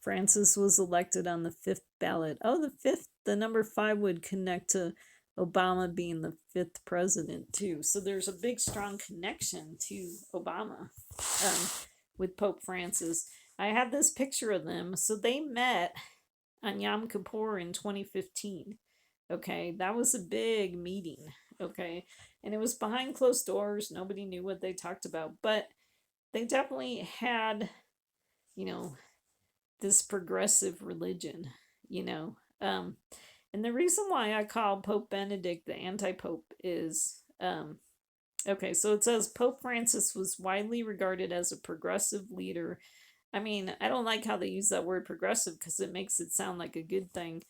Francis was elected on the fifth ballot. Oh, the number 5 would connect to Obama being the 5th president too. So there's a big, strong connection to Obama with Pope Francis. I have this picture of them. So they met on Yom Kippur in 2015. Okay, that was a big meeting. Okay, and it was behind closed doors. Nobody knew what they talked about, but they definitely had, this progressive religion, and the reason why I call Pope Benedict the anti-pope is, okay, so it says Pope Francis was widely regarded as a progressive leader. I mean, I don't like how they use that word progressive because it makes it sound like a good thing,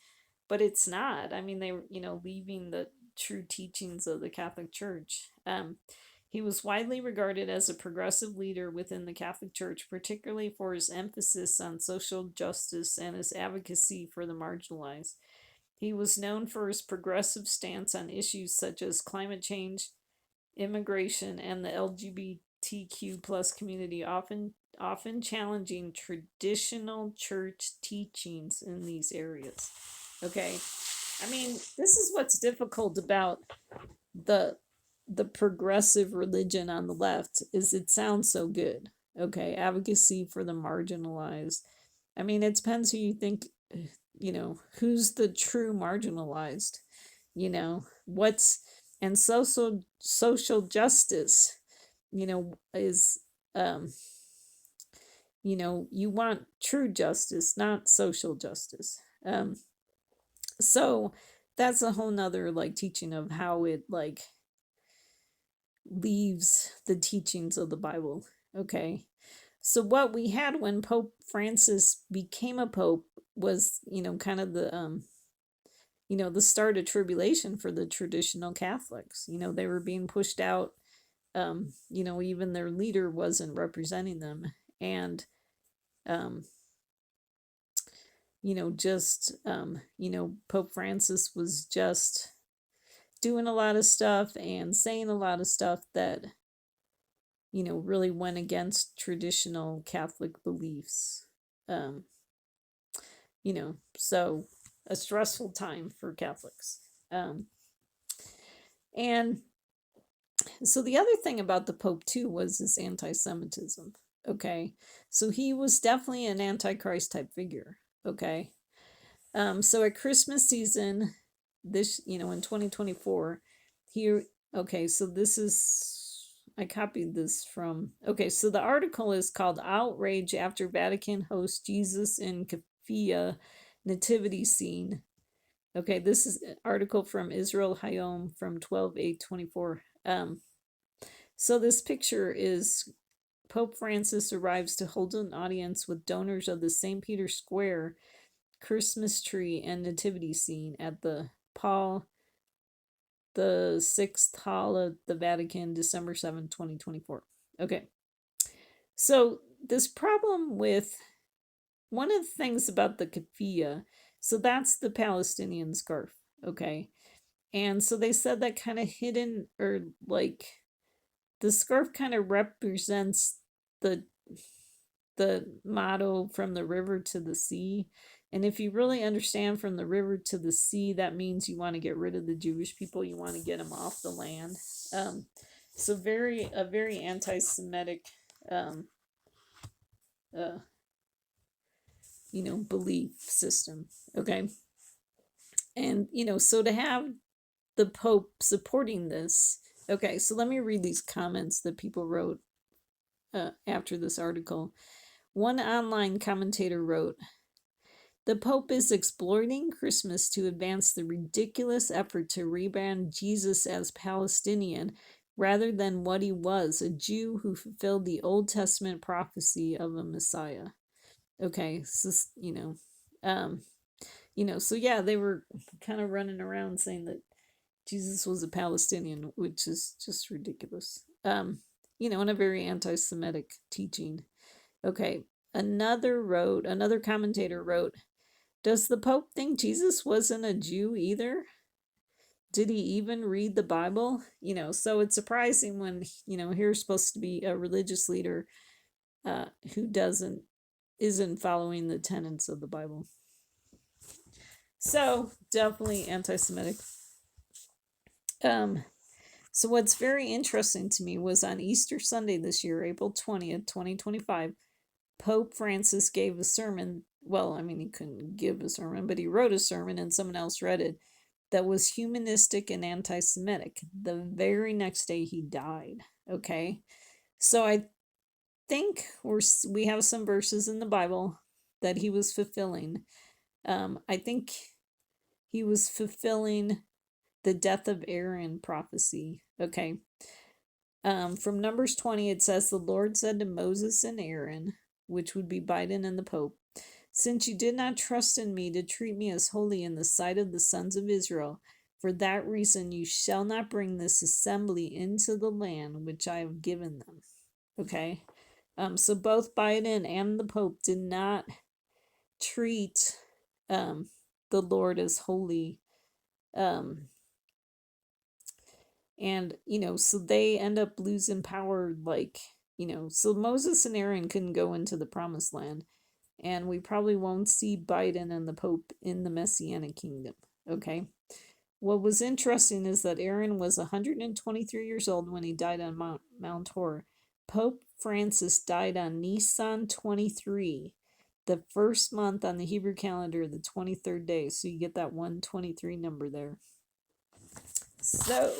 but it's not. I mean, they were, leaving the true teachings of the Catholic Church. He was widely regarded as a progressive leader within the Catholic Church, particularly for his emphasis on social justice and his advocacy for the marginalized. He was known for his progressive stance on issues such as climate change, immigration, and the LGBTQ plus community, often challenging traditional church teachings in these areas. Okay, I mean, this is what's difficult about the progressive religion on the left, is it sounds so good. Okay, advocacy for the marginalized. I mean, it depends who you think, who's the true marginalized, what's, and social justice, is, you want true justice, not social justice. So that's a whole nother like teaching of how it like leaves the teachings of the Bible. Okay, so what we had when Pope Francis became a pope was, kind of the the start of tribulation for the traditional Catholics. They were being pushed out. Even their leader wasn't representing them, and Pope Francis was just doing a lot of stuff and saying a lot of stuff that, really went against traditional Catholic beliefs. So a stressful time for Catholics. And so the other thing about the Pope too was his anti-Semitism. Okay, so he was definitely an antichrist type figure. Okay, so at Christmas season, this, in 2024, here, okay, so this is, I copied this from, okay, so the article is called Outrage After Vatican Hosts Jesus in Kafia Nativity Scene. Okay, this is an article from Israel Hayom from 12/8/24. So this picture is Pope Francis arrives to hold an audience with donors of the St. Peter Square Christmas tree and nativity scene at the Paul the 6th Hall of the Vatican, December 7, 2024. Okay. So this problem with one of the things about the keffiyeh, so that's the Palestinian scarf, okay? And so they said that kind of hidden, or like the scarf kind of represents the motto from the river to the sea. And if you really understand from the river to the sea, that means you want to get rid of the Jewish people. You want to get them off the land. So a very anti-Semitic, um, uh, belief system. Okay. And, so to have the Pope supporting this. Okay, so let me read these comments that people wrote after this article. One online commentator wrote, "The Pope is exploiting Christmas to advance the ridiculous effort to rebrand Jesus as Palestinian rather than what he was, a Jew who fulfilled the Old Testament prophecy of a Messiah." Okay, so, so yeah, they were kind of running around saying that Jesus was a Palestinian, which is just ridiculous. And a very anti-Semitic teaching. Okay, another commentator wrote, "Does the Pope think Jesus wasn't a Jew either? Did he even read the Bible?" So it's surprising when, here's supposed to be a religious leader who isn't following the tenets of the Bible. So definitely anti-Semitic. So what's very interesting to me was on Easter Sunday this year, April 20th, 2025, Pope Francis gave a sermon. Well, I mean, he couldn't give a sermon, but he wrote a sermon and someone else read it that was humanistic and anti-Semitic. The very next day he died. Okay. So I think we have some verses in the Bible that he was fulfilling. I think he was fulfilling the death of Aaron prophecy. Okay. From Numbers 20, it says, "The Lord said to Moses and Aaron," which would be Biden and the Pope, "Since you did not trust in me to treat me as holy in the sight of the sons of Israel, for that reason you shall not bring this assembly into the land which I have given them." Okay. So both Biden and the Pope did not treat the Lord as holy. And, so they end up losing power, so Moses and Aaron couldn't go into the promised land. And we probably won't see Biden and the Pope in the Messianic kingdom. Okay. What was interesting is that Aaron was 123 years old when he died on Mount Hor. Pope Francis died on Nisan 23, the first month on the Hebrew calendar, the 23rd day. So you get that 123 number there. So,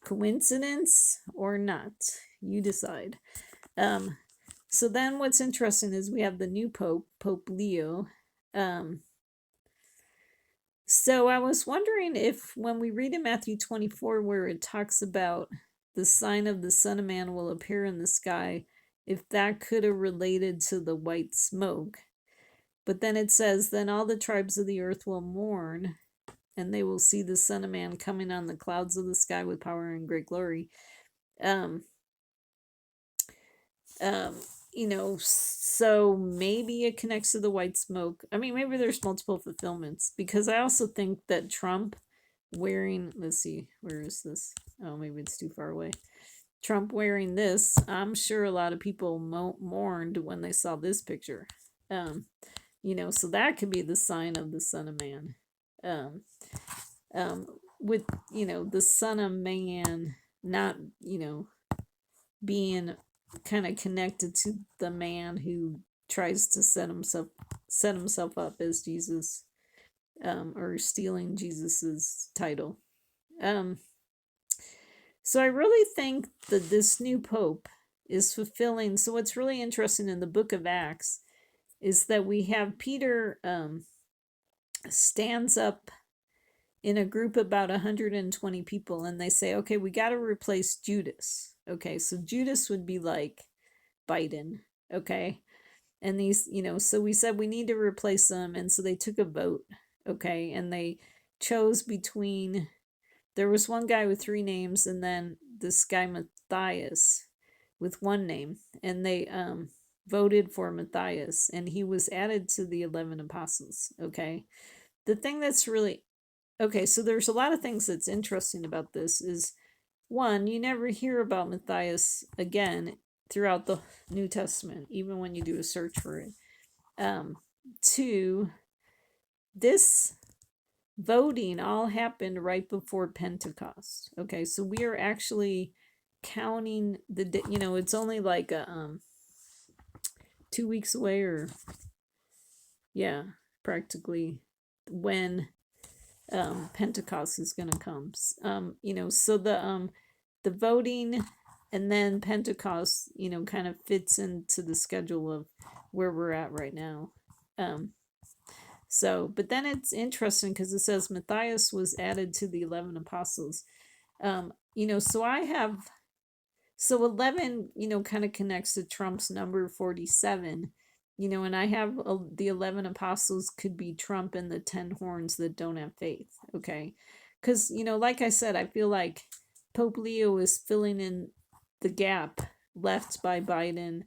coincidence or not, you decide. So then what's interesting is we have the new Pope, Pope Leo. So I was wondering if when we read in Matthew 24 where it talks about the sign of the Son of Man will appear in the sky, if that could have related to the white smoke. But then it says, "Then all the tribes of the earth will mourn, and they will see the Son of Man coming on the clouds of the sky with power and great glory." So maybe it connects to the white smoke. I mean, maybe there's multiple fulfillments, because I also think that Trump wearing, let's see, where is this? Oh, maybe it's too far away. Trump wearing this, I'm sure a lot of people mourned when they saw this picture. So that could be the sign of the Son of Man. With, the Son of Man not, being kind of connected to the man who tries to set himself up as Jesus, or stealing Jesus's title. So I really think that this new Pope is fulfilling. So what's really interesting in the book of Acts is that we have Peter stands up in a group about 120 people, and they say, "Okay, we got to replace Judas." Okay, so Judas would be like Biden. Okay, and these, so we said we need to replace them, and so they took a vote. Okay, and they chose between, there was one guy with 3 names, and then this guy Matthias with 1 name, and they voted for Matthias, and he was added to the 11 apostles. Okay, the thing that's really okay, so there's a lot of things that's interesting about this is, one, you never hear about Matthias again throughout the New Testament, even when you do a search for it. 2, this voting all happened right before Pentecost. Okay, so we are actually counting it's only like 2 weeks away, or yeah, practically, when Pentecost is gonna come. So the voting and then Pentecost, kind of fits into the schedule of where we're at right now. But then it's interesting because it says Matthias was added to the 11 apostles. So I have, so 11, kind of connects to Trump's number 47, and I have the 11 apostles could be Trump and the 10 horns that don't have faith. Okay. Because, like I said, I feel like Pope Leo is filling in the gap left by Biden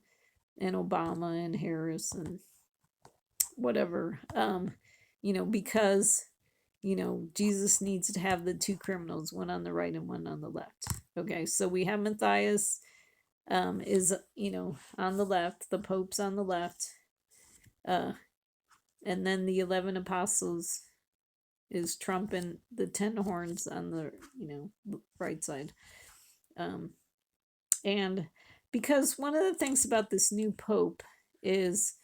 and Obama and Harris and whatever. Because Jesus needs to have the two criminals, one on the right and one on the left. Okay, so we have Matthias is on the left, the Pope's on the left, and then the 11 apostles is Trump and the 10 horns on the right side. And because one of the things about this new Pope is,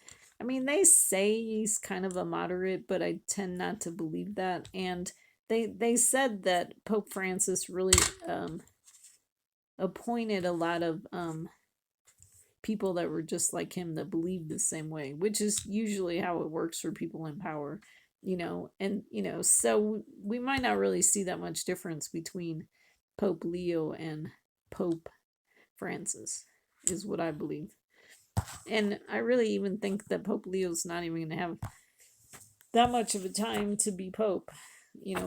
they say he's kind of a moderate, but I tend not to believe that. And they said that Pope Francis really appointed a lot of people that were just like him, that believed the same way, which is usually how it works for people in power, and so we might not really see that much difference between Pope Leo and Pope Francis, is what I believe. And I really even think that Pope Leo's not even going to have that much of a time to be Pope,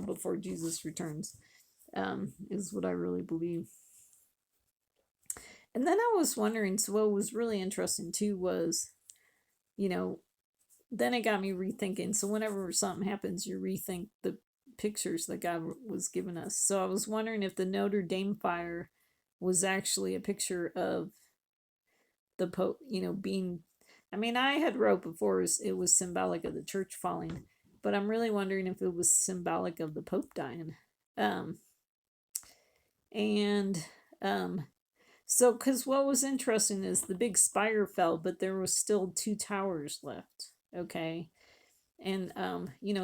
before Jesus returns, is what I really believe. And then I was wondering, so what was really interesting too was, then it got me rethinking. So whenever something happens, you rethink the pictures that God was giving us. So I was wondering if the Notre Dame fire was actually a picture of the Pope, being, I had wrote before it was symbolic of the church falling, but I'm really wondering if it was symbolic of the Pope dying. So, because what was interesting is the big spire fell, but there was still 2 towers left. Okay. And,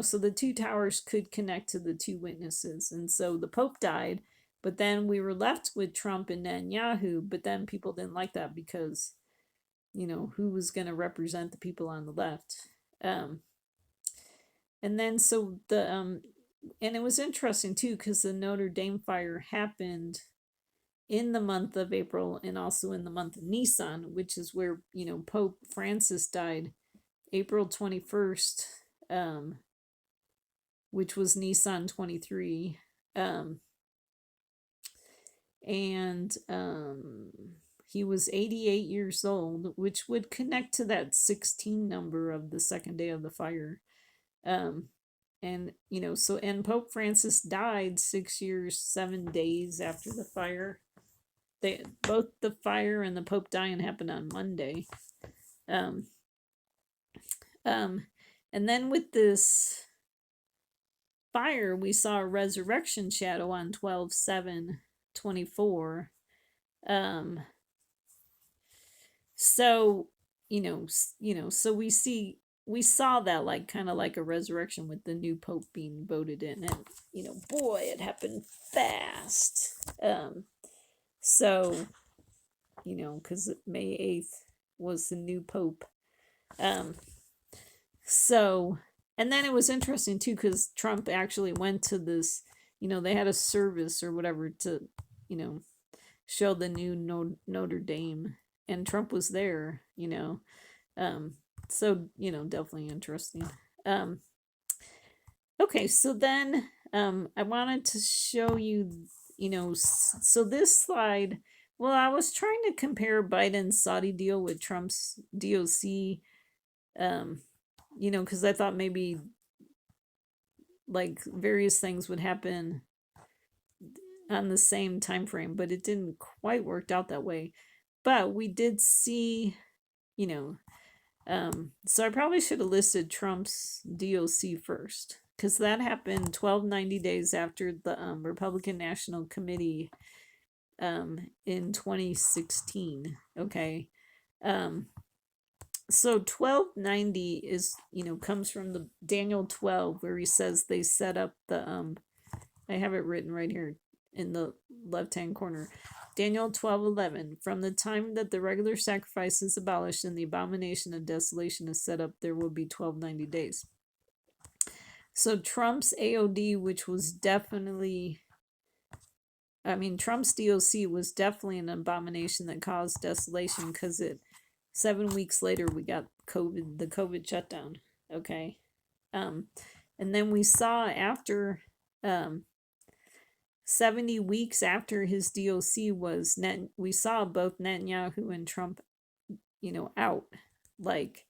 so the 2 towers could connect to the 2 witnesses. And so the Pope died, but then we were left with Trump and Netanyahu, but then people didn't like that because, who was going to represent the people on the left? And then so and it was interesting too, because the Notre Dame fire happened in the month of April and also in the month of Nisan, which is where, Pope Francis died, April 21st, which was Nisan 23. He was 88 years old, which would connect to that 16 number of the second day of the fire. And Pope Francis died 6 years, 7 days after the fire. Both the fire and the Pope dying happened on Monday. And then with this fire, we saw a resurrection shadow on 12/7/24. So so we saw that, like, kind of like a resurrection with the new Pope being voted in, and boy, it happened fast. So because May 8th was the new Pope. So, and then it was interesting too, because Trump actually went to this, they had a service or whatever to, show the new Notre Dame, and Trump was there, so, definitely interesting. Okay, so then I wanted to show you, so this slide, well, I was trying to compare Biden's Saudi deal with Trump's DOC, because I thought maybe like various things would happen on the same time frame, but it didn't quite work out that way. But we did see, So I probably should have listed Trump's DOC first, because that happened 1290 days after the Republican National Committee in 2016. Okay. So 1290 is, comes from the Daniel 12, where he says they set up the I have it written right here in the left hand corner. Daniel 12:11. From the time that the regular sacrifice is abolished and the abomination of desolation is set up, there will be 1290 days. So Trump's AOD, which was definitely, Trump's DOC was definitely an abomination that caused desolation, because 7 weeks later we got the COVID shutdown. Okay. And then we saw after 70 weeks after his DOC was we saw both Netanyahu and Trump, out. Like,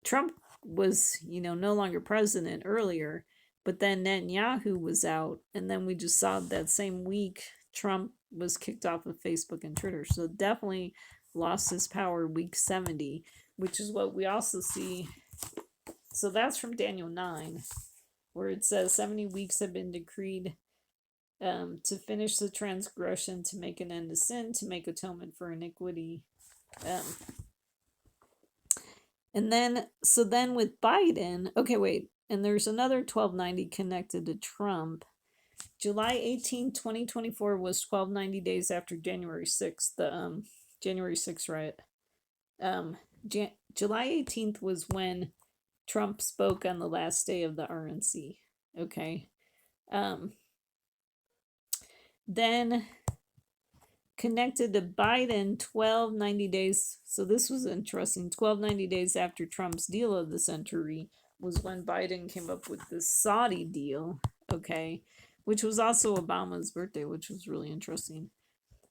Trump was, no longer president earlier, but then Netanyahu was out, and then we just saw that same week Trump was kicked off of Facebook and Twitter. So definitely lost his power week 70, which is what we also see. So that's from Daniel 9, where it says 70 weeks have been decreed to finish the transgression, to make an end to sin, to make atonement for iniquity. And then with Biden, okay, wait, and there's another 1290 connected to Trump. July 18, 2024 was 1290 days after January 6th, the January 6th riot. July 18th was when Trump spoke on the last day of the RNC. Okay. Then connected to Biden, 1290 days. So this was interesting. 1290 days after Trump's deal of the century was when Biden came up with this Saudi deal. Okay. Which was also Obama's birthday, which was really interesting.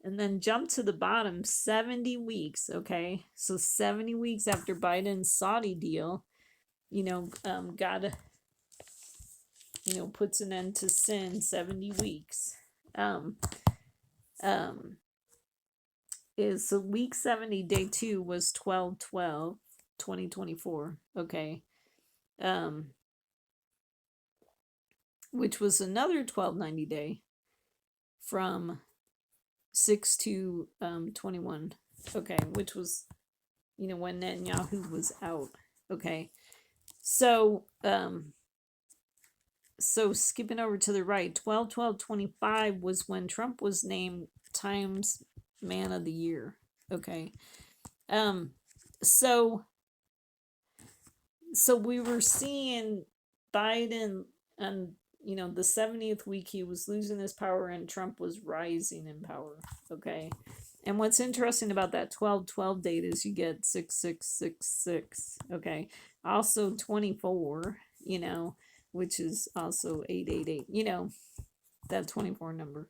And then jump to the bottom, 70 weeks. Okay. So 70 weeks after Biden's Saudi deal, God, puts an end to sin, 70 weeks. Is so week 70, day 2 was 12/12/2024. Okay. Which was another 1290 day from 6/2/21. Okay, which was, when Netanyahu was out. Okay. So skipping over to the right, 12/12/25 was when Trump was named Times Man of the Year. Okay. So we were seeing Biden, and the 70th week he was losing his power and Trump was rising in power. Okay. And what's interesting about that 12/12 date is you get 6666. Okay. Also 24, which is also 888, that 24 number.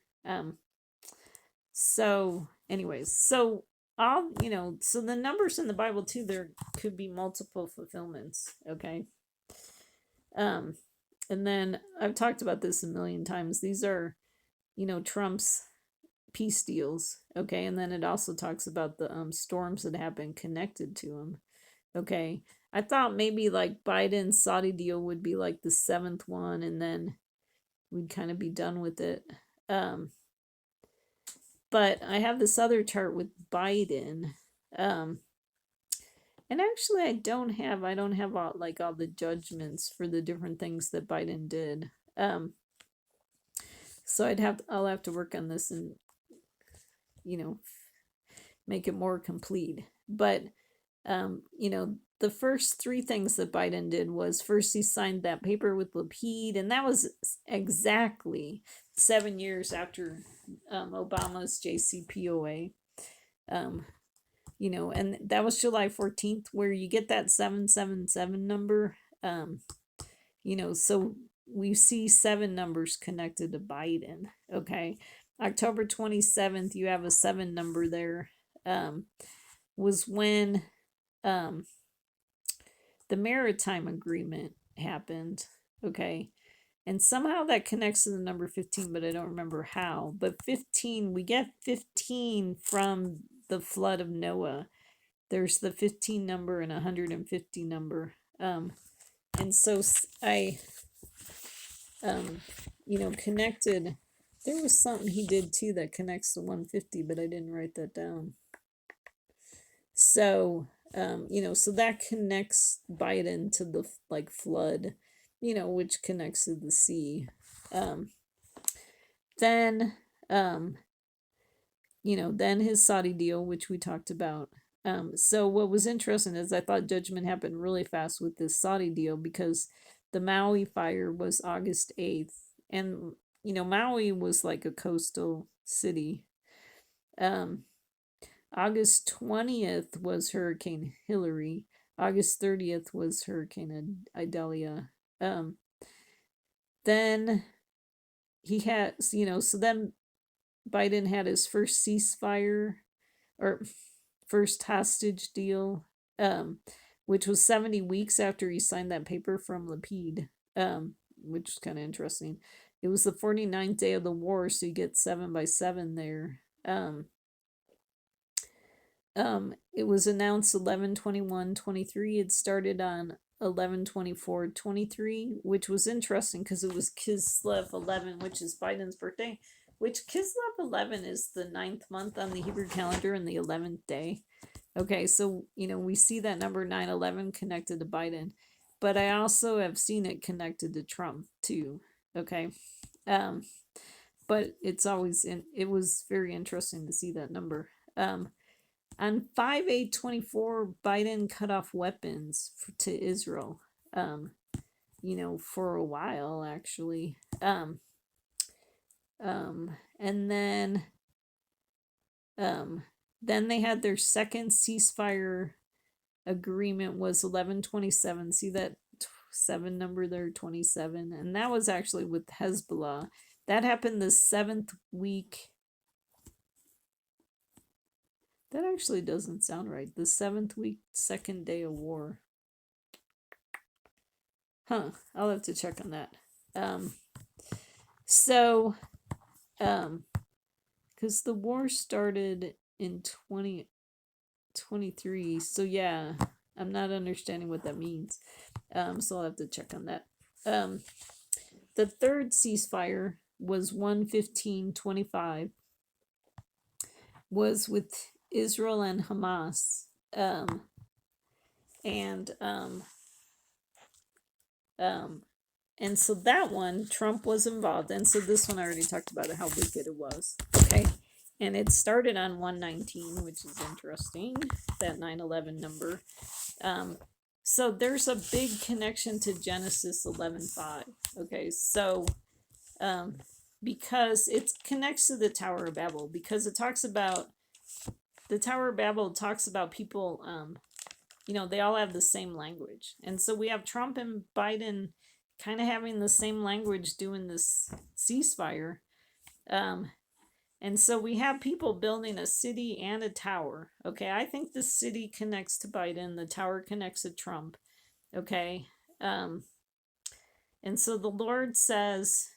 So anyways, so so the numbers in the Bible too, there could be multiple fulfillments. Okay. And then I've talked about this a million times. These are, Trump's peace deals. Okay. And then it also talks about the storms that happen connected to him. Okay. I thought maybe like Biden's Saudi deal would be like the 7th one, and then we'd kind of be done with it. But I have this other chart with Biden. And actually I don't have all the judgments for the different things that Biden did. So I'll have to work on this and make it more complete. But the first 3 things that Biden did was, first he signed that paper with Lapid, and that was exactly 7 years after Obama's JCPOA. And that was July 14th, where you get that 777 number. So we see 7 numbers connected to Biden. Okay. October 27th, you have a 7 number there. Was when the maritime agreement happened. Okay. And somehow that connects to the number 15, but I don't remember how. But 15, we get 15 from the flood of Noah. there's the 15 number and 150 number. And so I, connected. There was something he did too that connects to 150, but I didn't write that down. So, so that connects Biden to the flood, which connects to the sea. Then, then his Saudi deal, which we talked about. So what was interesting is I thought judgment happened really fast with this Saudi deal because the Maui fire was August 8th. And, Maui was like a coastal city. August 20th was Hurricane Hillary. August 30th was Hurricane Idalia. Then he had, so then Biden had his first ceasefire or first hostage deal, which was 70 weeks after he signed that paper from Lapid, which is kind of interesting. It was the 49th day of the war, so you get 7 by 7 there. It was announced 11/21/23. It started on 11/24/23, which was interesting because it was Kislev 11, which is Biden's birthday. Which Kislev 11 is the 9th month on the Hebrew calendar and the 11th day. Okay, so we see that number 9/11 connected to Biden, but I also have seen it connected to Trump too. Okay, but it's always it was very interesting to see that number. On 5/8/24, Biden cut off weapons to Israel. For a while actually. And then they had their second ceasefire agreement was 11/27. See that 7 number there, 27, and that was actually with Hezbollah. That happened the 7th week. That actually doesn't sound right. The 7th week, 2nd day of war. I'll have to check on that. Because the war started in 2023, so yeah, I'm not understanding what that means. So I'll have to check on that. The third ceasefire was 1/15/25. Was with Israel and Hamas. And so that one, Trump was involved. And so this one I already talked about how wicked it was. Okay. And it started on 119, which is interesting, that 9/11 number. So there's a big connection to Genesis 11:5. Okay, so because it connects to the Tower of Babel, because it talks about the Tower of Babel talks about people, they all have the same language. And so we have Trump and Biden kind of having the same language doing this ceasefire. And so we have people building a city and a tower. Okay, I think the city connects to Biden, the tower connects to Trump. Okay, and so the Lord says,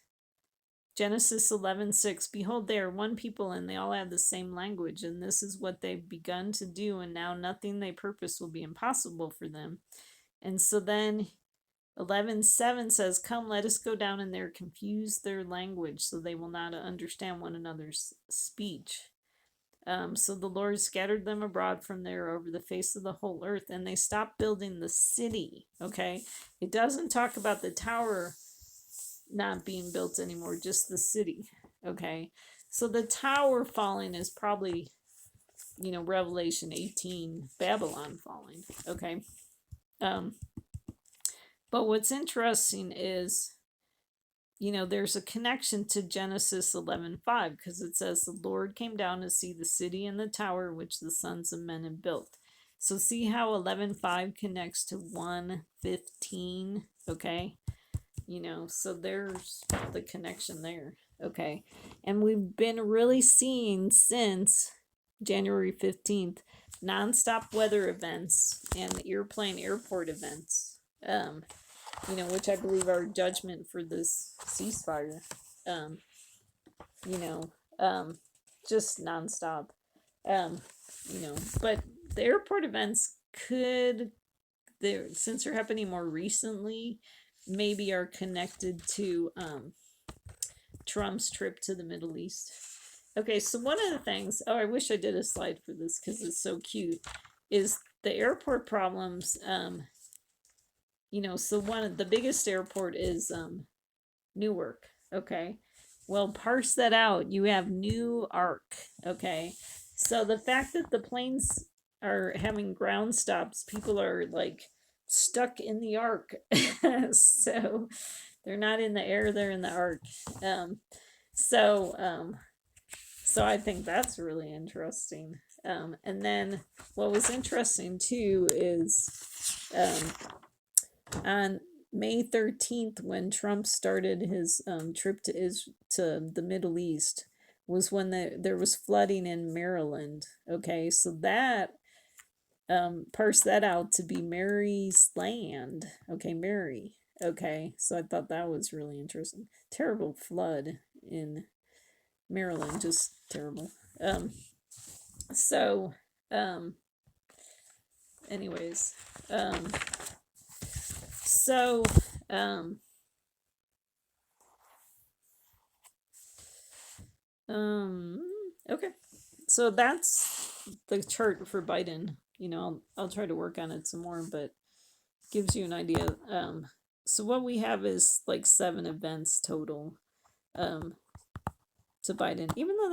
Genesis 11:6, behold, they are one people and they all have the same language, and this is what they've begun to do, and now nothing they purpose will be impossible for them. And so then 11:7 says, come, let us go down in there, confuse their language, so they will not understand one another's speech. So the Lord scattered them abroad from there over the face of the whole earth, and they stopped building the city. Okay, it doesn't talk about the tower not being built anymore, just the city. Okay, so the tower falling is probably, Revelation 18, Babylon falling. Okay, but what's interesting is, there's a connection to Genesis 11:5, because it says the Lord came down to see the city and the tower which the sons of men had built. So see how 11:5 connects to 1:15. Okay, so there's the connection there. Okay, and we've been really seeing since January 15th nonstop weather events and airport events, which I believe are judgment for this ceasefire. Just nonstop. But the airport events could, since they're happening more recently, maybe are connected to Trump's trip to the Middle East. Okay, so one of the things, oh, I wish I did a slide for this because it's so cute, is the airport problems. So one of the biggest airport is Newark. Okay, well, parse that out. You have Newark. Okay, so the fact that the planes are having ground stops, people are like stuck in the arc. So they're not in the air; they're in the arc. Um, so um, so I think that's really interesting. And then what was interesting too is on May 13th, when Trump started his trip to the Middle East, was when there was flooding in Maryland. Okay, so that parse that out to be Mary's land. Okay, Mary. Okay, so I thought that was really interesting. Terrible flood in Maryland, just terrible. So, um, anyways, so, um, okay, so that's the chart for Biden. I'll try to work on it some more, but gives you an idea. So what we have is like 7 events total. To Biden, even though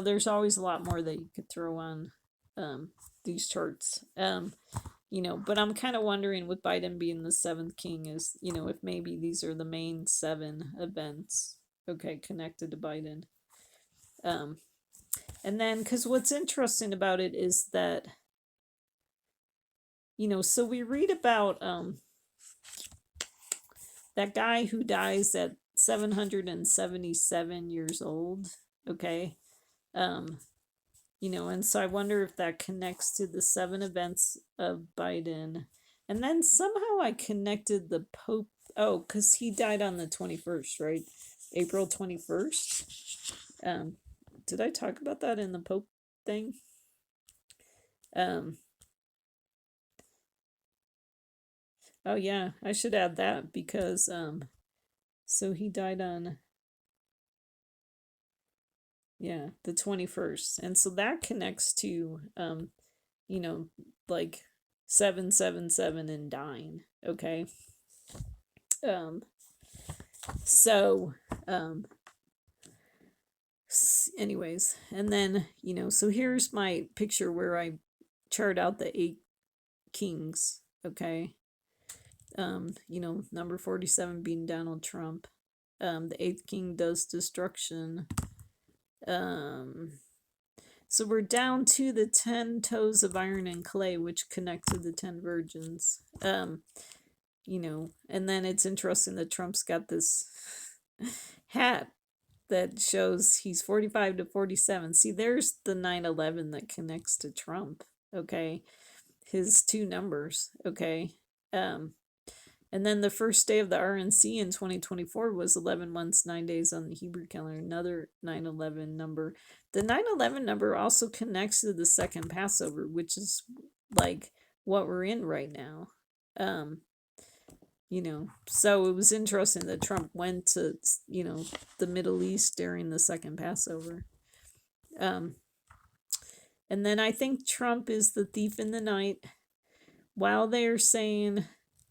there's always a lot more that you could throw on these charts. But I'm kind of wondering, with Biden being the 7th king, is if maybe these are the main 7 events, okay, connected to Biden. And then, because what's interesting about it is that so we read about that guy who dies at 777 years old, okay. And so I wonder if that connects to the 7 events of Biden. And then somehow I connected the Pope. Oh, because he died on the 21st, right? April 21st. Did I talk about that in the Pope thing? Oh yeah, I should add that because so he died on the 21st. And so that connects to like 777 and dying, okay? So anyways, and then so here's my picture where I chart out the 8 kings, okay? Number 47 being Donald Trump. The 8th king does destruction. So we're down to the 10 toes of iron and clay, which connect to the 10 virgins. And then it's interesting that Trump's got this hat that shows he's 45 to 47. See, there's the 9/11 that connects to Trump, okay? His 2 numbers, okay? And then the first day of the RNC in 2024 was 11 months, 9 days on the Hebrew calendar, another 9/11 number. The 9/11 number also connects to the second Passover, which is like what we're in right now. So it was interesting that Trump went to, the Middle East during the second Passover. And then I think Trump is the thief in the night. While they're saying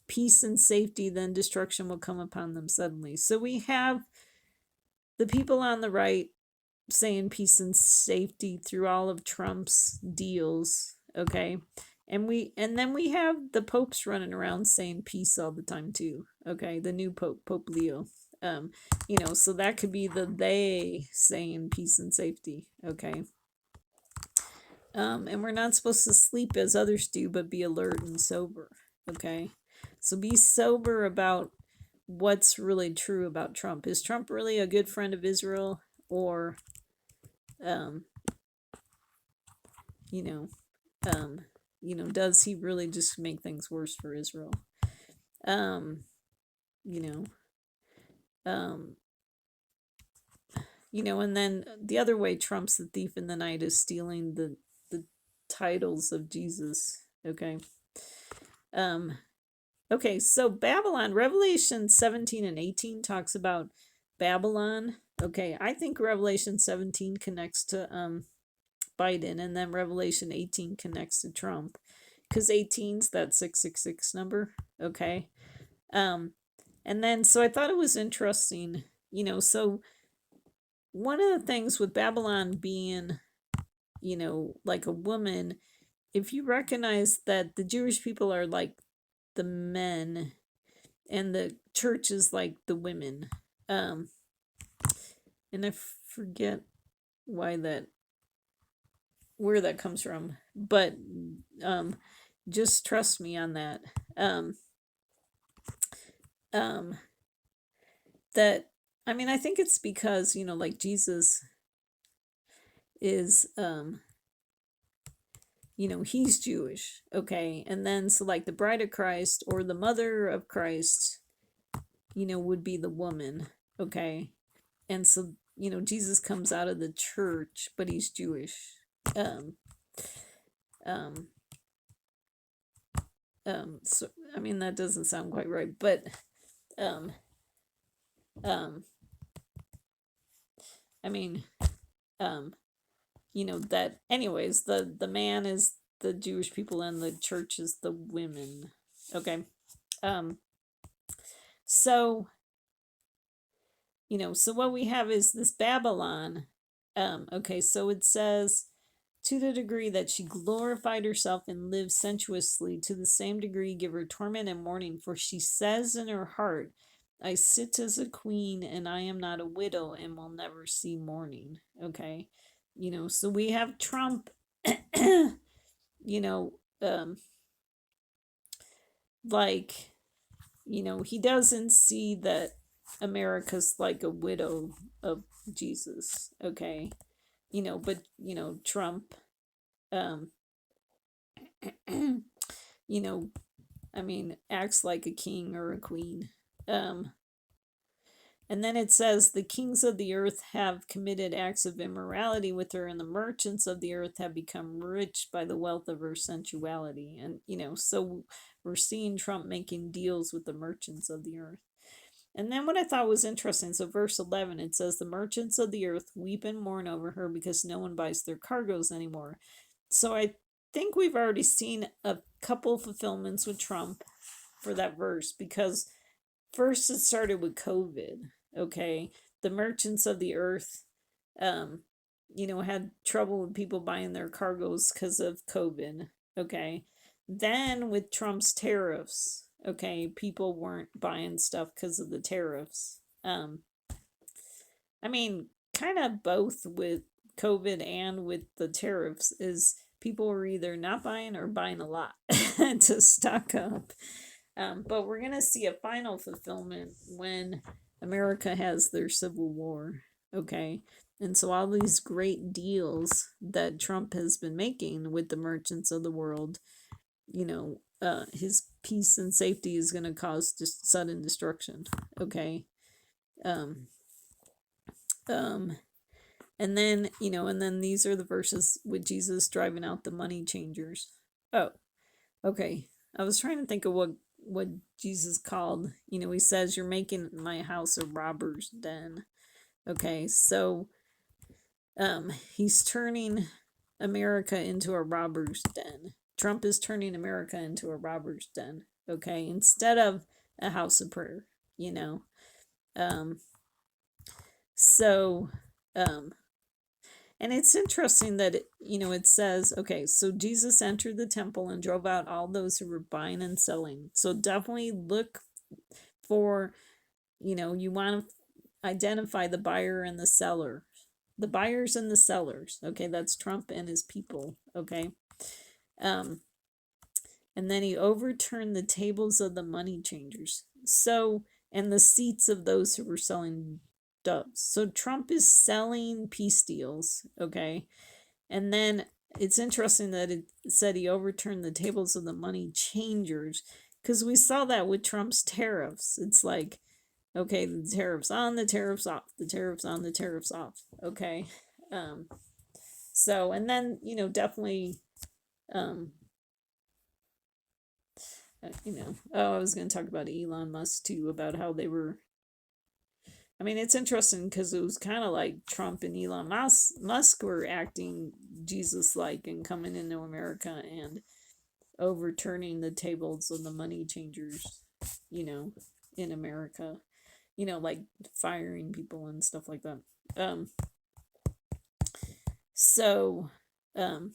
peace and safety, then destruction will come upon them suddenly. So we have the people on the right saying peace and safety through all of Trump's deals, okay? And then we have the popes running around saying peace all the time too, okay? The new pope, Pope Leo. So that could be they saying peace and safety, okay? And we're not supposed to sleep as others do, but be alert and sober, okay? So be sober about what's really true about Trump. Is Trump really a good friend of Israel, or does he really just make things worse for Israel? And then the other way Trump's the thief in the night is stealing the titles of Jesus. Okay. Okay, so Babylon, Revelation 17 and 18 talks about Babylon. Okay, I think Revelation 17 connects to Biden, and then Revelation 18 connects to Trump, because 18's that 666 number. Okay. And then so I thought it was interesting, so one of the things with Babylon being, like a woman, if you recognize that the Jewish people are like the men and the church is like the women. And I forget why where that comes from, but just trust me on that. That, I mean, I think it's because, like Jesus is, he's Jewish, okay? And then, so like the bride of Christ or the mother of Christ, would be the woman, okay? And so, Jesus comes out of the church, but he's Jewish. So, I mean, that doesn't sound quite right, but, I mean, that anyways, the man is the Jewish people and the church is the women. Okay. So, so what we have is this Babylon. Okay, so it says, to the degree that she glorified herself and lived sensuously, to the same degree give her torment and mourning, for she says in her heart, I sit as a queen and I am not a widow and will never see mourning. Okay. So we have Trump, like, he doesn't see that America's like a widow of Jesus. Okay. But, Trump, I mean, acts like a king or a queen. And then it says, the kings of the earth have committed acts of immorality with her, and the merchants of the earth have become rich by the wealth of her sensuality. And, so we're seeing Trump making deals with the merchants of the earth. And then what I thought was interesting, so verse 11, it says, the merchants of the earth weep and mourn over her because no one buys their cargoes anymore. So I think we've already seen a couple fulfillments with Trump for that verse, because first it started with COVID. Okay, the merchants of the earth, had trouble with people buying their cargoes because of COVID. Okay, then with Trump's tariffs, okay, people weren't buying stuff because of the tariffs. I mean, kind of both with COVID and with the tariffs is people were either not buying or buying a lot to stock up. But we're going to see a final fulfillment when America has their civil war. Okay. And so all these great deals that Trump has been making with the merchants of the world, his peace and safety is going to cause just sudden destruction. Okay. And then, and then these are the verses with Jesus driving out the money changers. Oh, okay. I was trying to think of what Jesus called, he says, you're making my house a robber's den. Okay, so he's turning America into a robber's den. Trump is turning America into a robber's den. Okay, instead of a house of prayer. So and it's interesting that it says, okay, so Jesus entered the temple and drove out all those who were buying and selling. So definitely look for, you want to identify the buyer and the seller, the buyers and the sellers. Okay, that's Trump and his people. Okay. And then he overturned the tables of the money changers. So, and the seats of those who were selling doves. So Trump is selling peace deals, okay? And then it's interesting that it said he overturned the tables of the money changers, because we saw that with Trump's tariffs. It's like, okay, the tariffs on, the tariffs off, the tariffs on, the tariffs off. Okay. So, and then, definitely Um, I was going to talk about Elon Musk too, about how they were. I mean, it's interesting because it was kind of like Trump and Elon Musk were acting Jesus-like and coming into America and overturning the tables of the money changers, you know, in America, like firing people and stuff like that. Um, so, um,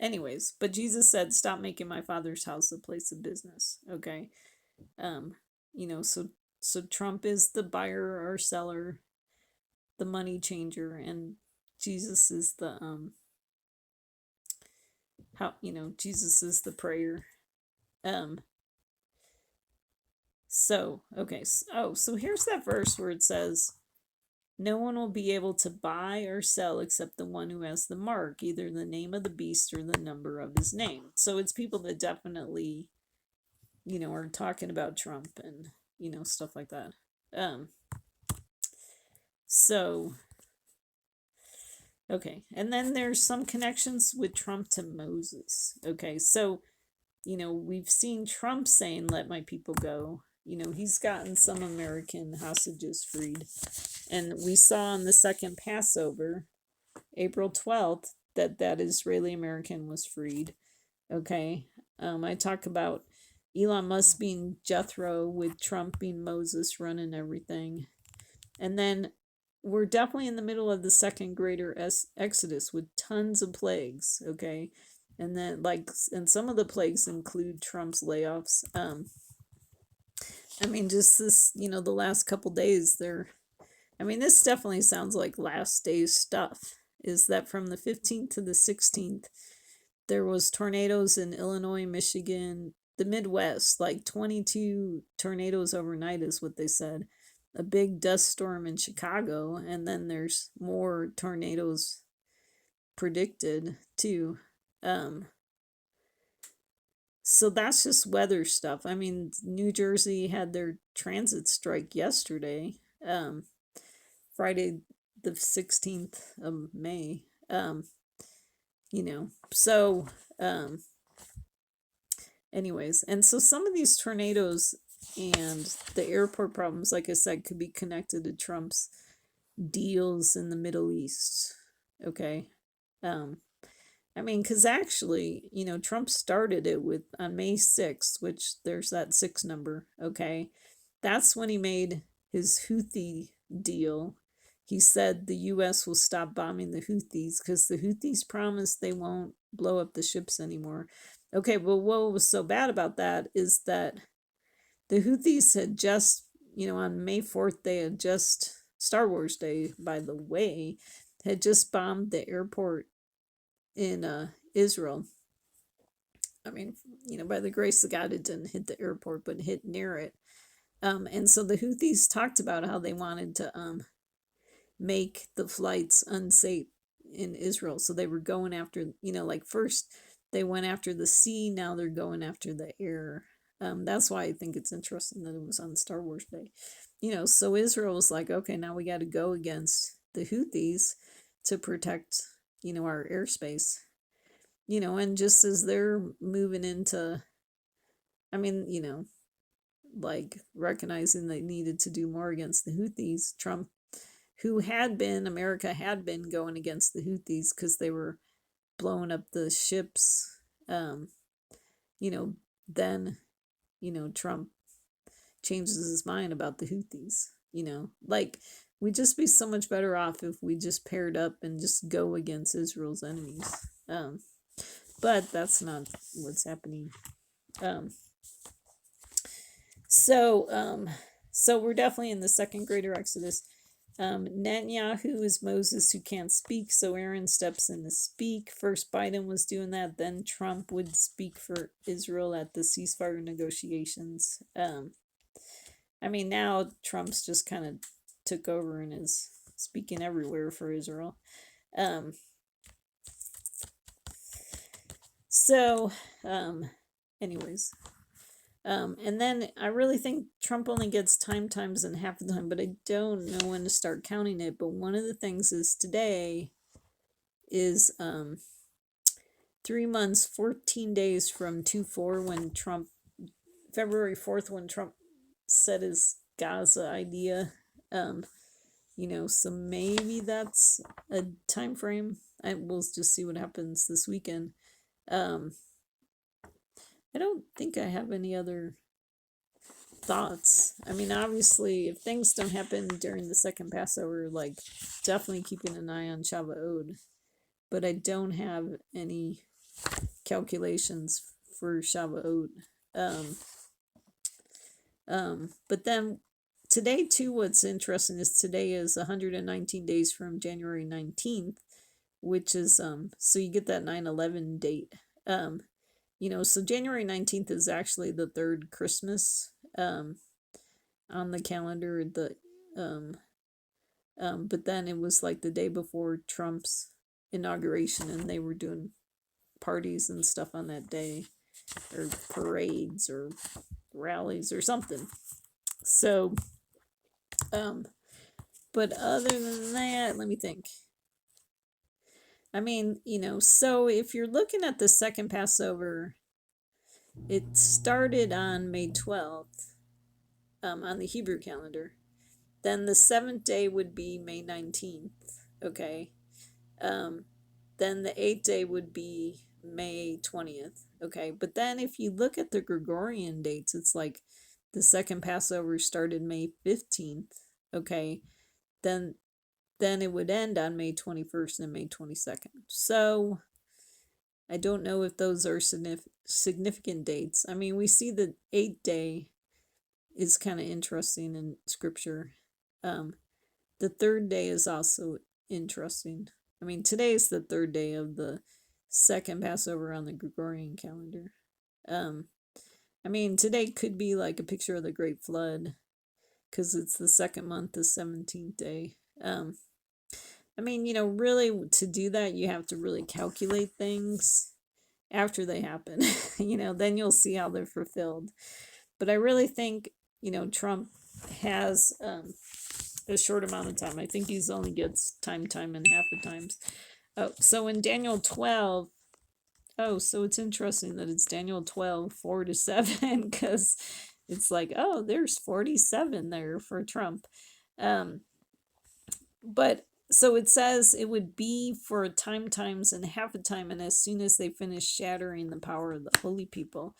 anyways, but Jesus said, "Stop making my Father's house a place of business." Okay, um, so Trump is the buyer or seller, the money changer, and Jesus is the Jesus is the prayer. Um, so okay, so here's that verse where it says, "No one will be able to buy or sell except the one who has the mark, either the name of the beast or the number of his name." So it's people that definitely, are talking about Trump and, stuff like that. Um, so, okay. And then there's some connections with Trump to Moses. Okay. So, we've seen Trump saying, "Let my people go." He's gotten some American hostages freed. And we saw on the second Passover, April 12th, that Israeli American was freed. Okay. I talk about Elon Musk being Jethro, with Trump being Moses running everything. And then we're definitely in the middle of the second greater Exodus with tons of plagues. Okay. And then, and some of the plagues include Trump's layoffs. I mean, just this, the last couple days, this definitely sounds like last days stuff. Is that from the 15th to the 16th, there was tornadoes in Illinois, Michigan, the Midwest, like 22 tornadoes overnight is what they said. A big dust storm in Chicago, and then there's more tornadoes predicted too. So that's just weather stuff. I mean, New Jersey had their transit strike yesterday, Friday the 16th of May. So anyways, and so some of these tornadoes and the airport problems, like I said, could be connected to Trump's deals in the Middle East. Okay. Because actually, Trump started it with on May 6th, which there's that 6 number. Okay. That's when he made his Houthi deal. He said the U.S. will stop bombing the Houthis because the Houthis promised they won't blow up the ships anymore. Okay, well, what was so bad about that is that the Houthis had just, on May 4th, they had just, Star Wars Day, by the way, had just bombed the airport in Israel. I mean, by the grace of God, it didn't hit the airport, but hit near it. And so the Houthis talked about how they wanted to make the flights unsafe in Israel. So they were going after, like first they went after the sea, now they're going after the air. That's why I think it's interesting that it was on Star Wars Day. So Israel was like, okay, now we got to go against the Houthis to protect, our airspace. And just as they're moving into, like recognizing they needed to do more against the Houthis, Trump, America had been going against the Houthis because they were blowing up the ships. Then, Trump changes his mind about the Houthis. Like we'd just be so much better off if we just paired up and just go against Israel's enemies. But that's not what's happening. So we're definitely in the second greater Exodus. Netanyahu is Moses who can't speak, so Aaron steps in to speak. First Biden was doing that, then Trump would speak for Israel at the ceasefire negotiations. Now Trump's just kind of took over and is speaking everywhere for Israel. Anyways. And then I really think Trump only gets times in half the time, but I don't know when to start counting it. But one of the things is today is 3 months, 14 days from 2/4 when Trump, February 4th, when Trump said his Gaza idea. So maybe that's a time frame. We'll just see what happens this weekend. I don't think I have any other thoughts. I mean, obviously, if things don't happen during the second Passover, like definitely keeping an eye on Shavuot. But I don't have any calculations for Shavuot. But then today too, what's interesting is today is 119 days from January 19th, which is so you get that 9/11 date. So January 19th is actually the third Christmas on the calendar. But then it was like the day before Trump's inauguration, and they were doing parties and stuff on that day, or parades or rallies or something. So but other than that, let me think. I mean, so if you're looking at the second Passover, it started on May 12th on the Hebrew calendar. Then the seventh day would be May 19th, okay? Then the eighth day would be May 20th, okay? But then if you look at the Gregorian dates, it's like the second Passover started May 15th, okay? Then it would end on May 21st and May 22nd. So I don't know if those are significant dates. I mean, we see the 8th day is kind of interesting in scripture. The 3rd day is also interesting. I mean, today is the 3rd day of the second Passover on the Gregorian calendar. I mean, today could be like a picture of the Great Flood because it's the second month, the 17th day. I mean, really to do that, you have to really calculate things after they happen. Then you'll see how they're fulfilled. But I really think, Trump has a short amount of time. I think he's only gets time, and half the times. Oh, so in Daniel 12, so it's interesting that it's Daniel 12, 4-7, because it's like, oh, there's 47 there for Trump. But so it says it would be for a time, times, and half a time, and as soon as they finish shattering the power of the holy people.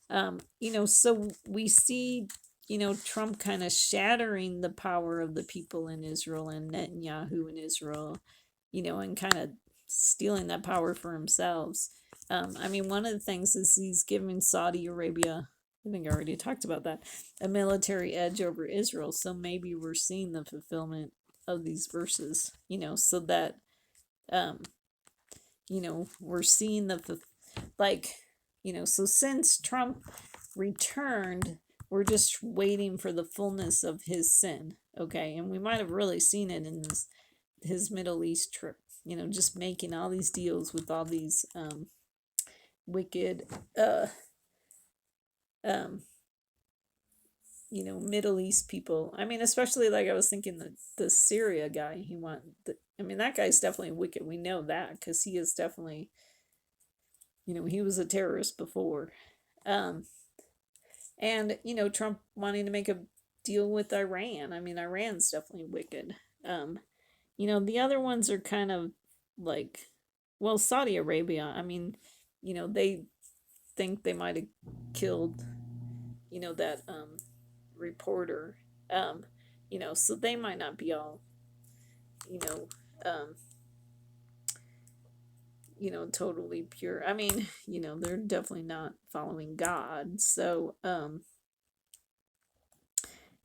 So we see, Trump kind of shattering the power of the people in Israel and Netanyahu in Israel, and kind of stealing that power for themselves. I mean, one of the things is he's giving Saudi Arabia, I think I already talked about that, a military edge over Israel. So maybe we're seeing the fulfillment of these verses, so that, we're seeing so since Trump returned, we're just waiting for the fullness of his sin, okay? And we might have really seen it in his Middle East trip, just making all these deals with all these wicked Middle East people. I mean, especially like I was thinking the Syria guy. I mean, that guy's definitely wicked. We know that because he is definitely, he was a terrorist before. And Trump wanting to make a deal with Iran. I mean, Iran's definitely wicked. The other ones are kind of like, well, Saudi Arabia. I mean, they think they might have killed, that reporter. So they might not be all, totally pure. I mean, they're definitely not following God. So,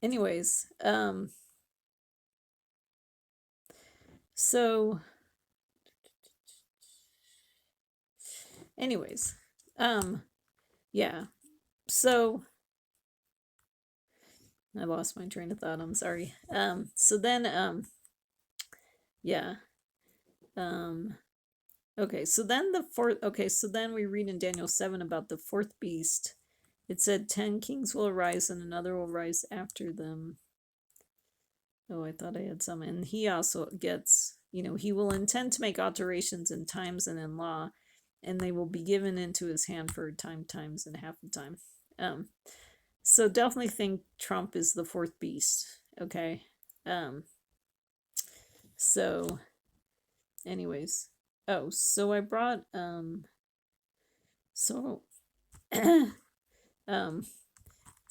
anyways, so, anyways, yeah. So, I lost my train of thought. I'm sorry. So then, yeah. Okay, so then so then we read in Daniel 7 about the fourth beast. It said 10 kings will arise and another will rise after them. Oh, I thought I had some. And he also gets, he will intend to make alterations in times and in law, and they will be given into his hand for a time, times, and half the time. So definitely think Trump is the fourth beast. Okay. So anyways. Oh, so I brought so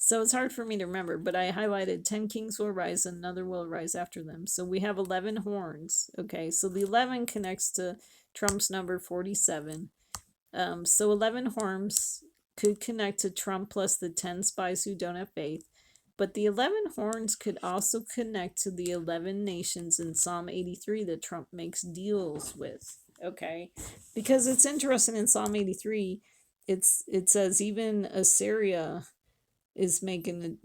so it's hard for me to remember, but I highlighted 10 kings will rise and another will rise after them. So we have 11 horns. Okay, so the 11 connects to Trump's number 47. So 11 horns could connect to Trump plus the 10 spies who don't have faith. But the 11 horns could also connect to the 11 nations in Psalm 83 that Trump makes deals with. Okay, because it's interesting in Psalm 83, it says even Assyria is making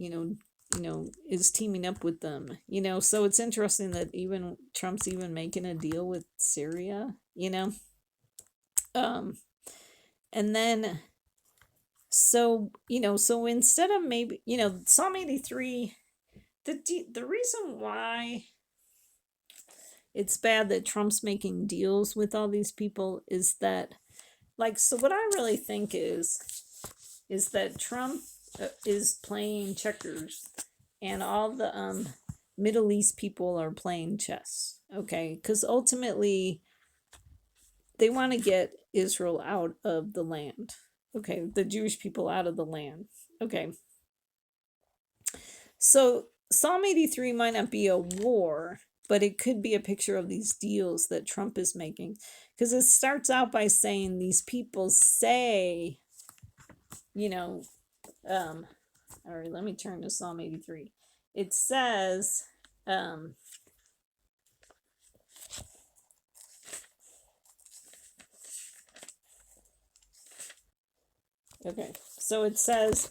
is teaming up with them. So it's interesting that even Trump's even making a deal with Syria. And then so instead of maybe Psalm 83, the reason why it's bad that Trump's making deals with all these people is that, so what I really think is that Trump is playing checkers and all the Middle East people are playing chess. Okay, because ultimately they want to get Israel out of the land. Okay, the Jewish people out of the land. Okay, so Psalm 83 might not be a war, but it could be a picture of these deals that Trump is making, because it starts out by saying these people say, all right, let me turn to Psalm 83. It says, okay, so it says,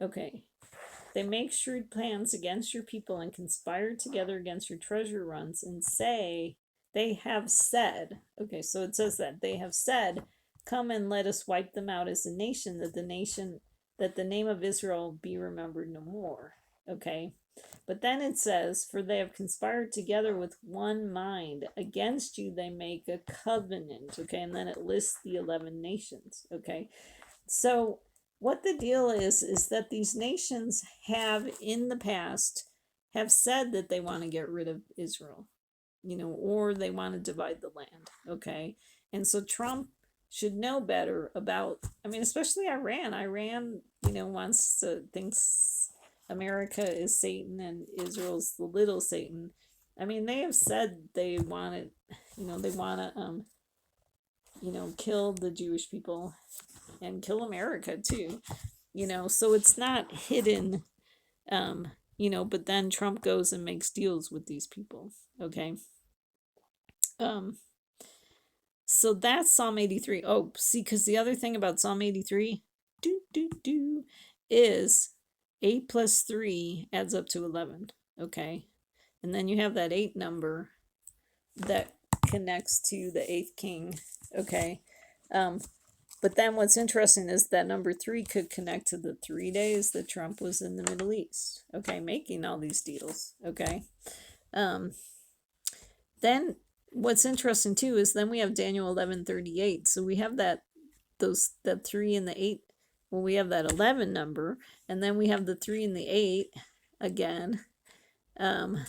okay, they make shrewd plans against your people and conspire together against your treasure runs and say, they have said, okay, so it says that they have said, come and let us wipe them out as a nation, that the name of Israel be remembered no more. Okay, but then it says, for they have conspired together with one mind against you, they make a covenant. Okay, and then it lists the 11 nations. Okay, so what the deal is that these nations have in the past have said that they want to get rid of Israel, or they want to divide the land. Okay, and so Trump should know better about, especially Iran. Iran, thinks America is Satan and Israel's the little Satan. They have said they want it, they want to, kill the Jewish people and kill America too, so it's not hidden, but then Trump goes and makes deals with these people. Okay. So that's Psalm 83. Oh, see, because the other thing about Psalm 83 is 8 plus 3 adds up to 11. Okay. And then you have that 8 number that connects to the 8th king. Okay. But then what's interesting is that number 3 could connect to the 3 days that Trump was in the Middle East. Okay. Making all these deals. Okay. Then what's interesting too is then we have Daniel 11:38. So we have that 3 and the 8. Well, we have that 11 number, and then we have the 3 and the 8 again. And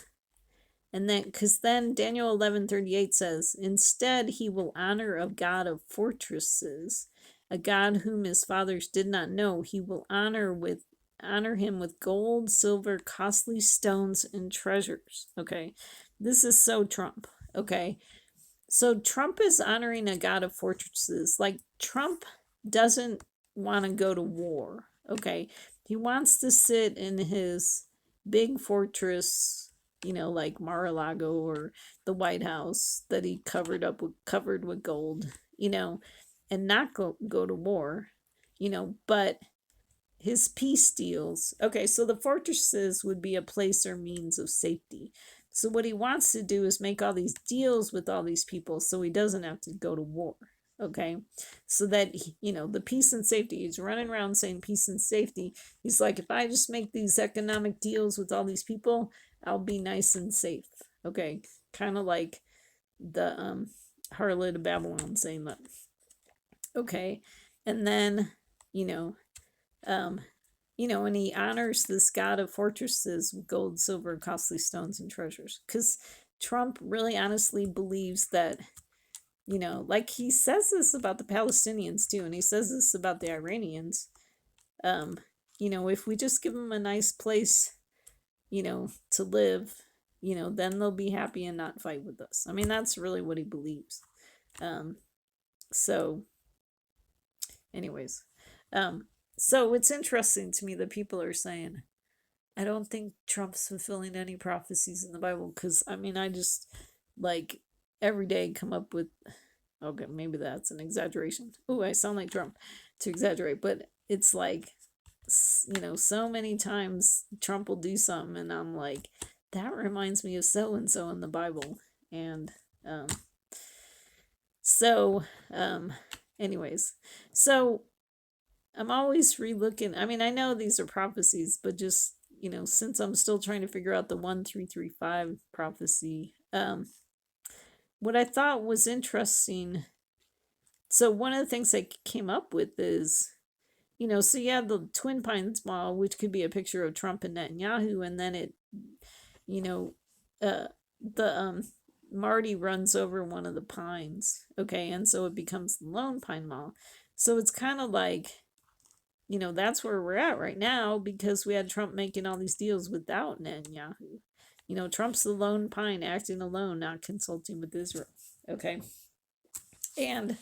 then, because then Daniel 11:38 says, instead he will honor a God of fortresses, a God whom his fathers did not know. He will honor him with gold, silver, costly stones, and treasures. Okay, this is so Trump. Okay, so Trump is honoring a God of fortresses. Like, Trump doesn't want to go to war. Okay, he wants to sit in his big fortress, like Mar-a-Lago or the White House that he covered with gold, and not go to war, but his peace deals. Okay, so the fortresses would be a place or means of safety. So what he wants to do is make all these deals with all these people so he doesn't have to go to war. Okay, so that, the peace and safety, he's running around saying peace and safety. He's like, if I just make these economic deals with all these people, I'll be nice and safe. Okay, kind of like the harlot of Babylon saying that. Okay. And then, you know, um, and he honors this god of fortresses with gold, silver, costly stones, and treasures. Because Trump really honestly believes that, like he says this about the Palestinians too, and he says this about the Iranians. Um, if we just give them a nice place, to live, then they'll be happy and not fight with us. I mean, that's really what he believes. So, anyways, so it's interesting to me that people are saying, I don't think Trump's fulfilling any prophecies in the Bible, because I mean, I just like every day come up with, okay, maybe that's an exaggeration. Oh, I sound like Trump to exaggerate, but it's like, so many times Trump will do something and I'm like, that reminds me of so and so in the Bible. And um, so, anyways, so I'm always relooking. I mean, I know these are prophecies, but just, since I'm still trying to figure out the 1335 prophecy, what I thought was interesting. So, one of the things I came up with is, so you have the Twin Pines Mall, which could be a picture of Trump and Netanyahu, and then it, you know, the Marty runs over one of the pines, okay, and so it becomes the Lone Pine Mall. So it's kind of like, that's where we're at right now, because we had Trump making all these deals without Netanyahu. Trump's the lone pine acting alone, not consulting with Israel. Okay. And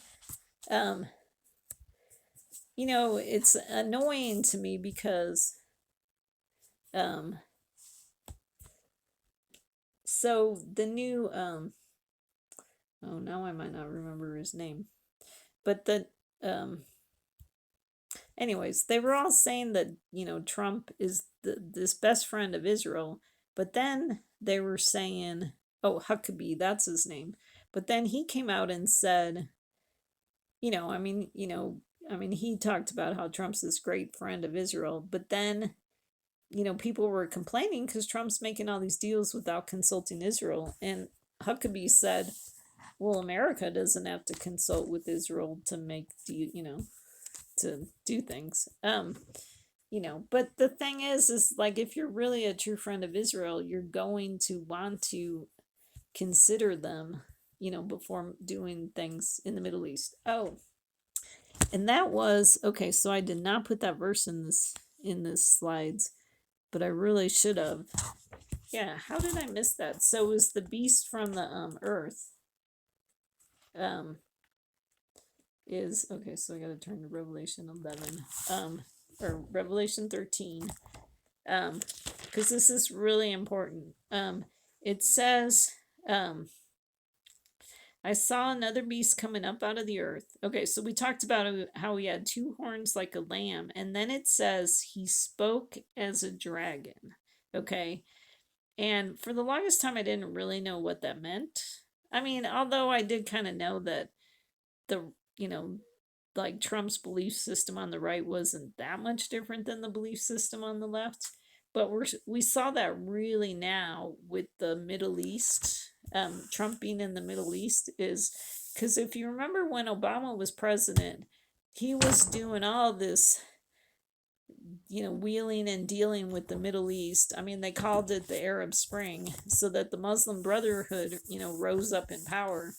it's annoying to me because so the new oh, now I might not remember his name, but the anyways, they were all saying that, Trump is this best friend of Israel, but then they were saying, oh, Huckabee, that's his name, but then he came out and said, he talked about how Trump's this great friend of Israel, but then, people were complaining because Trump's making all these deals without consulting Israel. And Huckabee said, well, America doesn't have to consult with Israel to make, to do things. But the thing is like, if you're really a true friend of Israel, you're going to want to consider them, before doing things in the Middle East. Oh, and that was okay. So I did not put that verse in this slides, but I really should have. Yeah, how did I miss that? So it was the beast from the earth. Is okay. So I got to turn to Revelation 11, or Revelation 13, because this is really important. It says, I saw another beast coming up out of the earth. Okay, so we talked about how he had two horns like a lamb, and then it says he spoke as a dragon. Okay, and for the longest time, I didn't really know what that meant. I mean, although I did kind of know that the, like Trump's belief system on the right wasn't that much different than the belief system on the left. But we saw that really now with the Middle East. Trump being in the Middle East is because if you remember when Obama was president, he was doing all this, wheeling and dealing with the Middle East. I mean, they called it the Arab Spring, so that the Muslim Brotherhood, rose up in power.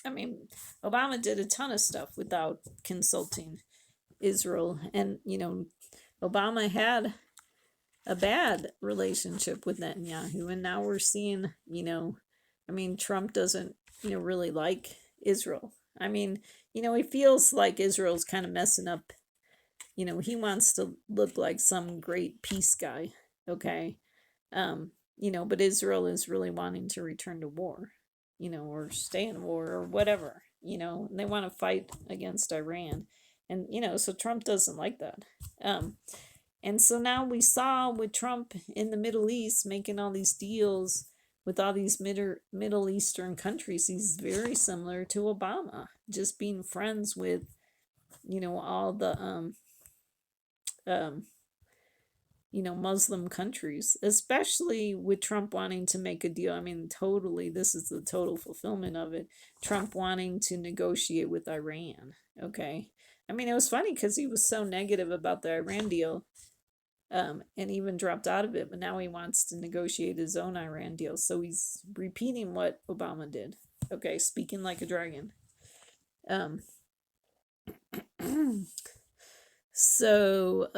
I mean, Obama did a ton of stuff without consulting Israel. And, Obama had a bad relationship with Netanyahu. And now we're seeing, Trump doesn't, really like Israel. I mean, he feels like Israel's kind of messing up. He wants to look like some great peace guy. Okay. But Israel is really wanting to return to war, or stay in war or whatever, and they want to fight against Iran. And, so Trump doesn't like that. And so now we saw with Trump in the Middle East making all these deals with all these Middle Eastern countries, he's very similar to Obama, just being friends with, all the, Muslim countries, especially with Trump wanting to make a deal. I mean, totally, this is the total fulfillment of it. Trump wanting to negotiate with Iran. Okay. I mean, it was funny because he was so negative about the Iran deal, and even dropped out of it, but now he wants to negotiate his own Iran deal. So he's repeating what Obama did. Okay, speaking like a dragon. Um, so,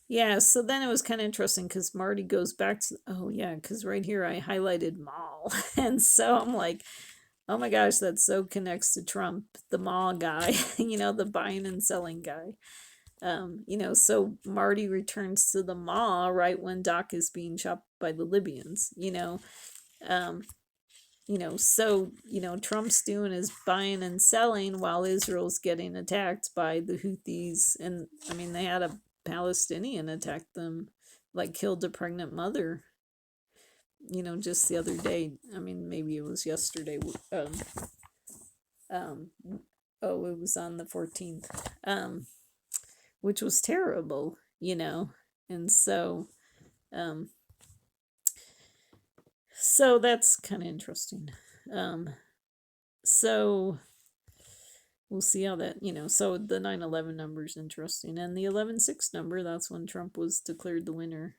yeah, so then it was kind of interesting because Marty goes back to, oh, yeah, because right here I highlighted mall. And so I'm like, oh my gosh, that so connects to Trump, the mall guy, the buying and selling guy. So Marty returns to the mall right when Doc is being chopped by the Libyans, Trump's doing his buying and selling while Israel's getting attacked by the Houthis. And I mean, they had a Palestinian attack them, like killed a pregnant mother, just the other day. I mean, maybe it was yesterday. Oh, it was on the 14th, which was terrible, and so that's kind of interesting. So we'll see how that, so the 9/11 number is interesting, and the 11/6 number, that's when Trump was declared the winner.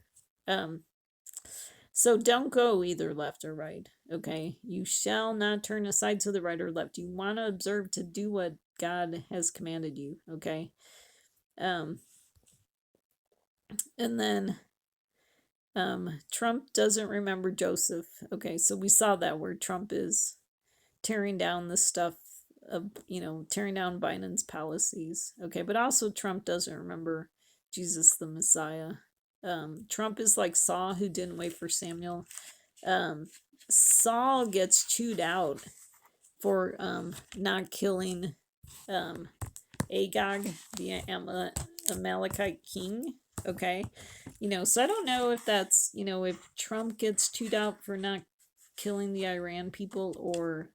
So don't go either left or right, okay? You shall not turn aside to the right or left. You want to observe to do what God has commanded you, okay? And then Trump doesn't remember Joseph. Okay, so we saw that where Trump is tearing down the stuff of, tearing down Biden's policies. Okay, but also Trump doesn't remember Jesus the Messiah. Trump is like Saul who didn't wait for Samuel. Saul gets chewed out for not killing Agag, the Amalekite king. Okay, so I don't know if that's, if Trump gets chewed out for not killing the Iran people, or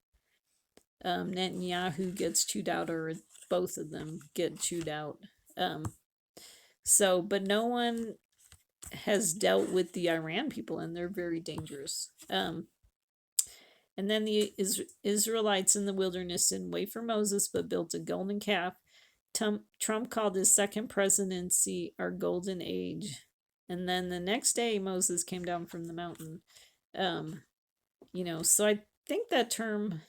Netanyahu gets chewed out, or both of them get chewed out. But no one has dealt with the Iran people, and they're very dangerous. And then the Israelites in the wilderness didn't wait for Moses, but built a golden calf. Trump called his second presidency our golden age. And then the next day, Moses came down from the mountain. So I think that term,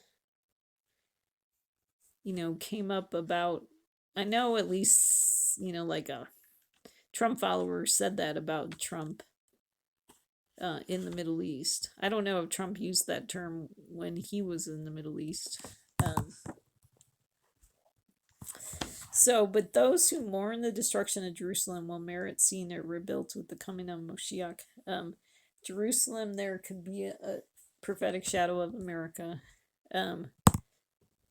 came up about, I know at least, like a Trump follower said that about Trump in the Middle East. I don't know if Trump used that term when he was in the Middle East. But those who mourn the destruction of Jerusalem will merit seeing it rebuilt with the coming of Moshiach. Jerusalem, there could be a prophetic shadow of America.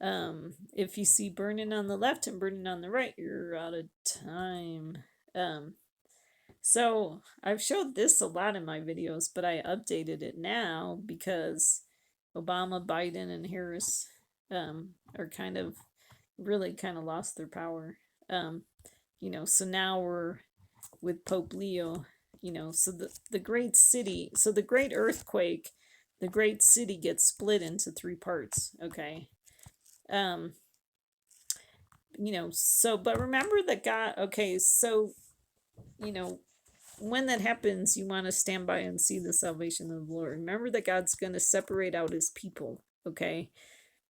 If you see burning on the left and burning on the right, you're out of time. So I've showed this a lot in my videos, but I updated it now because Obama, Biden, and Harris are kind of lost their power. So now we're with Pope Leo, so the great city, so the great earthquake, the great city gets split into 3 parts, okay? But remember that God, okay, so, when that happens, you want to stand by and see the salvation of the Lord. Remember that God's going to separate out his people, okay?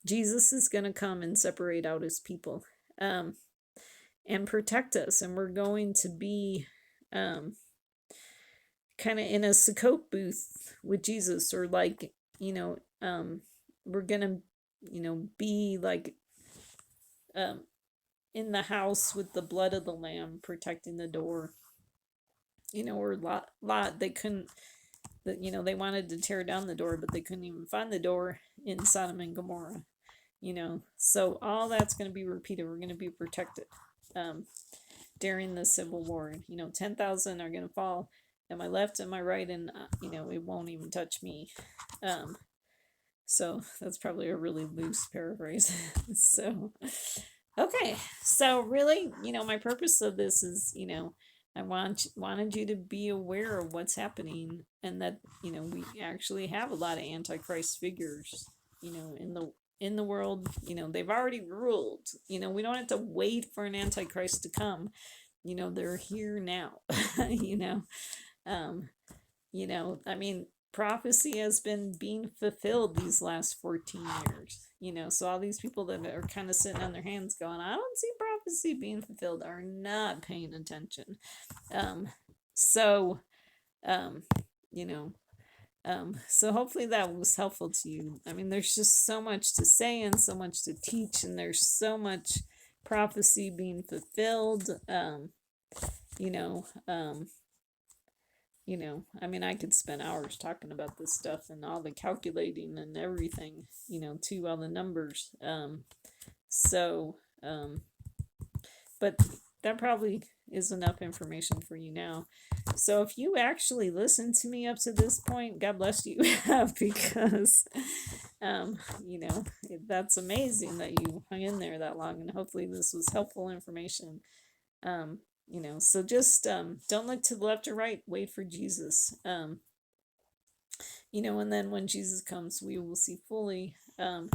Jesus is going to come and separate out his people, and protect us. And we're going to be kind of in a Sukkot booth with Jesus, or like, we're going to, be like in the house with the blood of the lamb protecting the door. Or Lot, they couldn't, they wanted to tear down the door, but they couldn't even find the door in Sodom and Gomorrah. So all that's going to be repeated. We're going to be protected during the Civil War. 10,000 are going to fall at my left and my right, and it won't even touch me. So that's probably a really loose paraphrase. So okay, so really, my purpose of this is, wanted you to be aware of what's happening, and that we actually have a lot of antichrist figures, in the world. They've already ruled. We don't have to wait for an antichrist to come. They're here now. you know um I mean, prophecy has been being fulfilled these last 14 years. So all these people that are kind of sitting on their hands going, I don't see prophecy being fulfilled, are not paying attention. So um you know so hopefully that was helpful to you. I mean, there's just so much to say and so much to teach, and there's so much prophecy being fulfilled. You know, um, I mean, I could spend hours talking about this stuff and all the calculating and everything, to all the numbers. So, but that probably is enough information for you now. So if you actually listened to me up to this point, God bless you, because, that's amazing that you hung in there that long, and hopefully this was helpful information. So just don't look to the left or right, wait for Jesus. And then when Jesus comes, we will see fully. And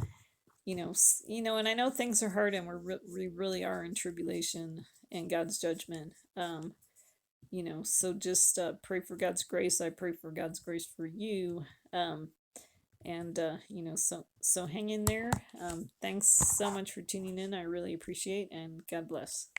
I know things are hard, and we really are in tribulation and God's judgment. So just pray for God's grace. I pray for God's grace for you. So hang in there. Thanks so much for tuning in. I really appreciate, and God bless.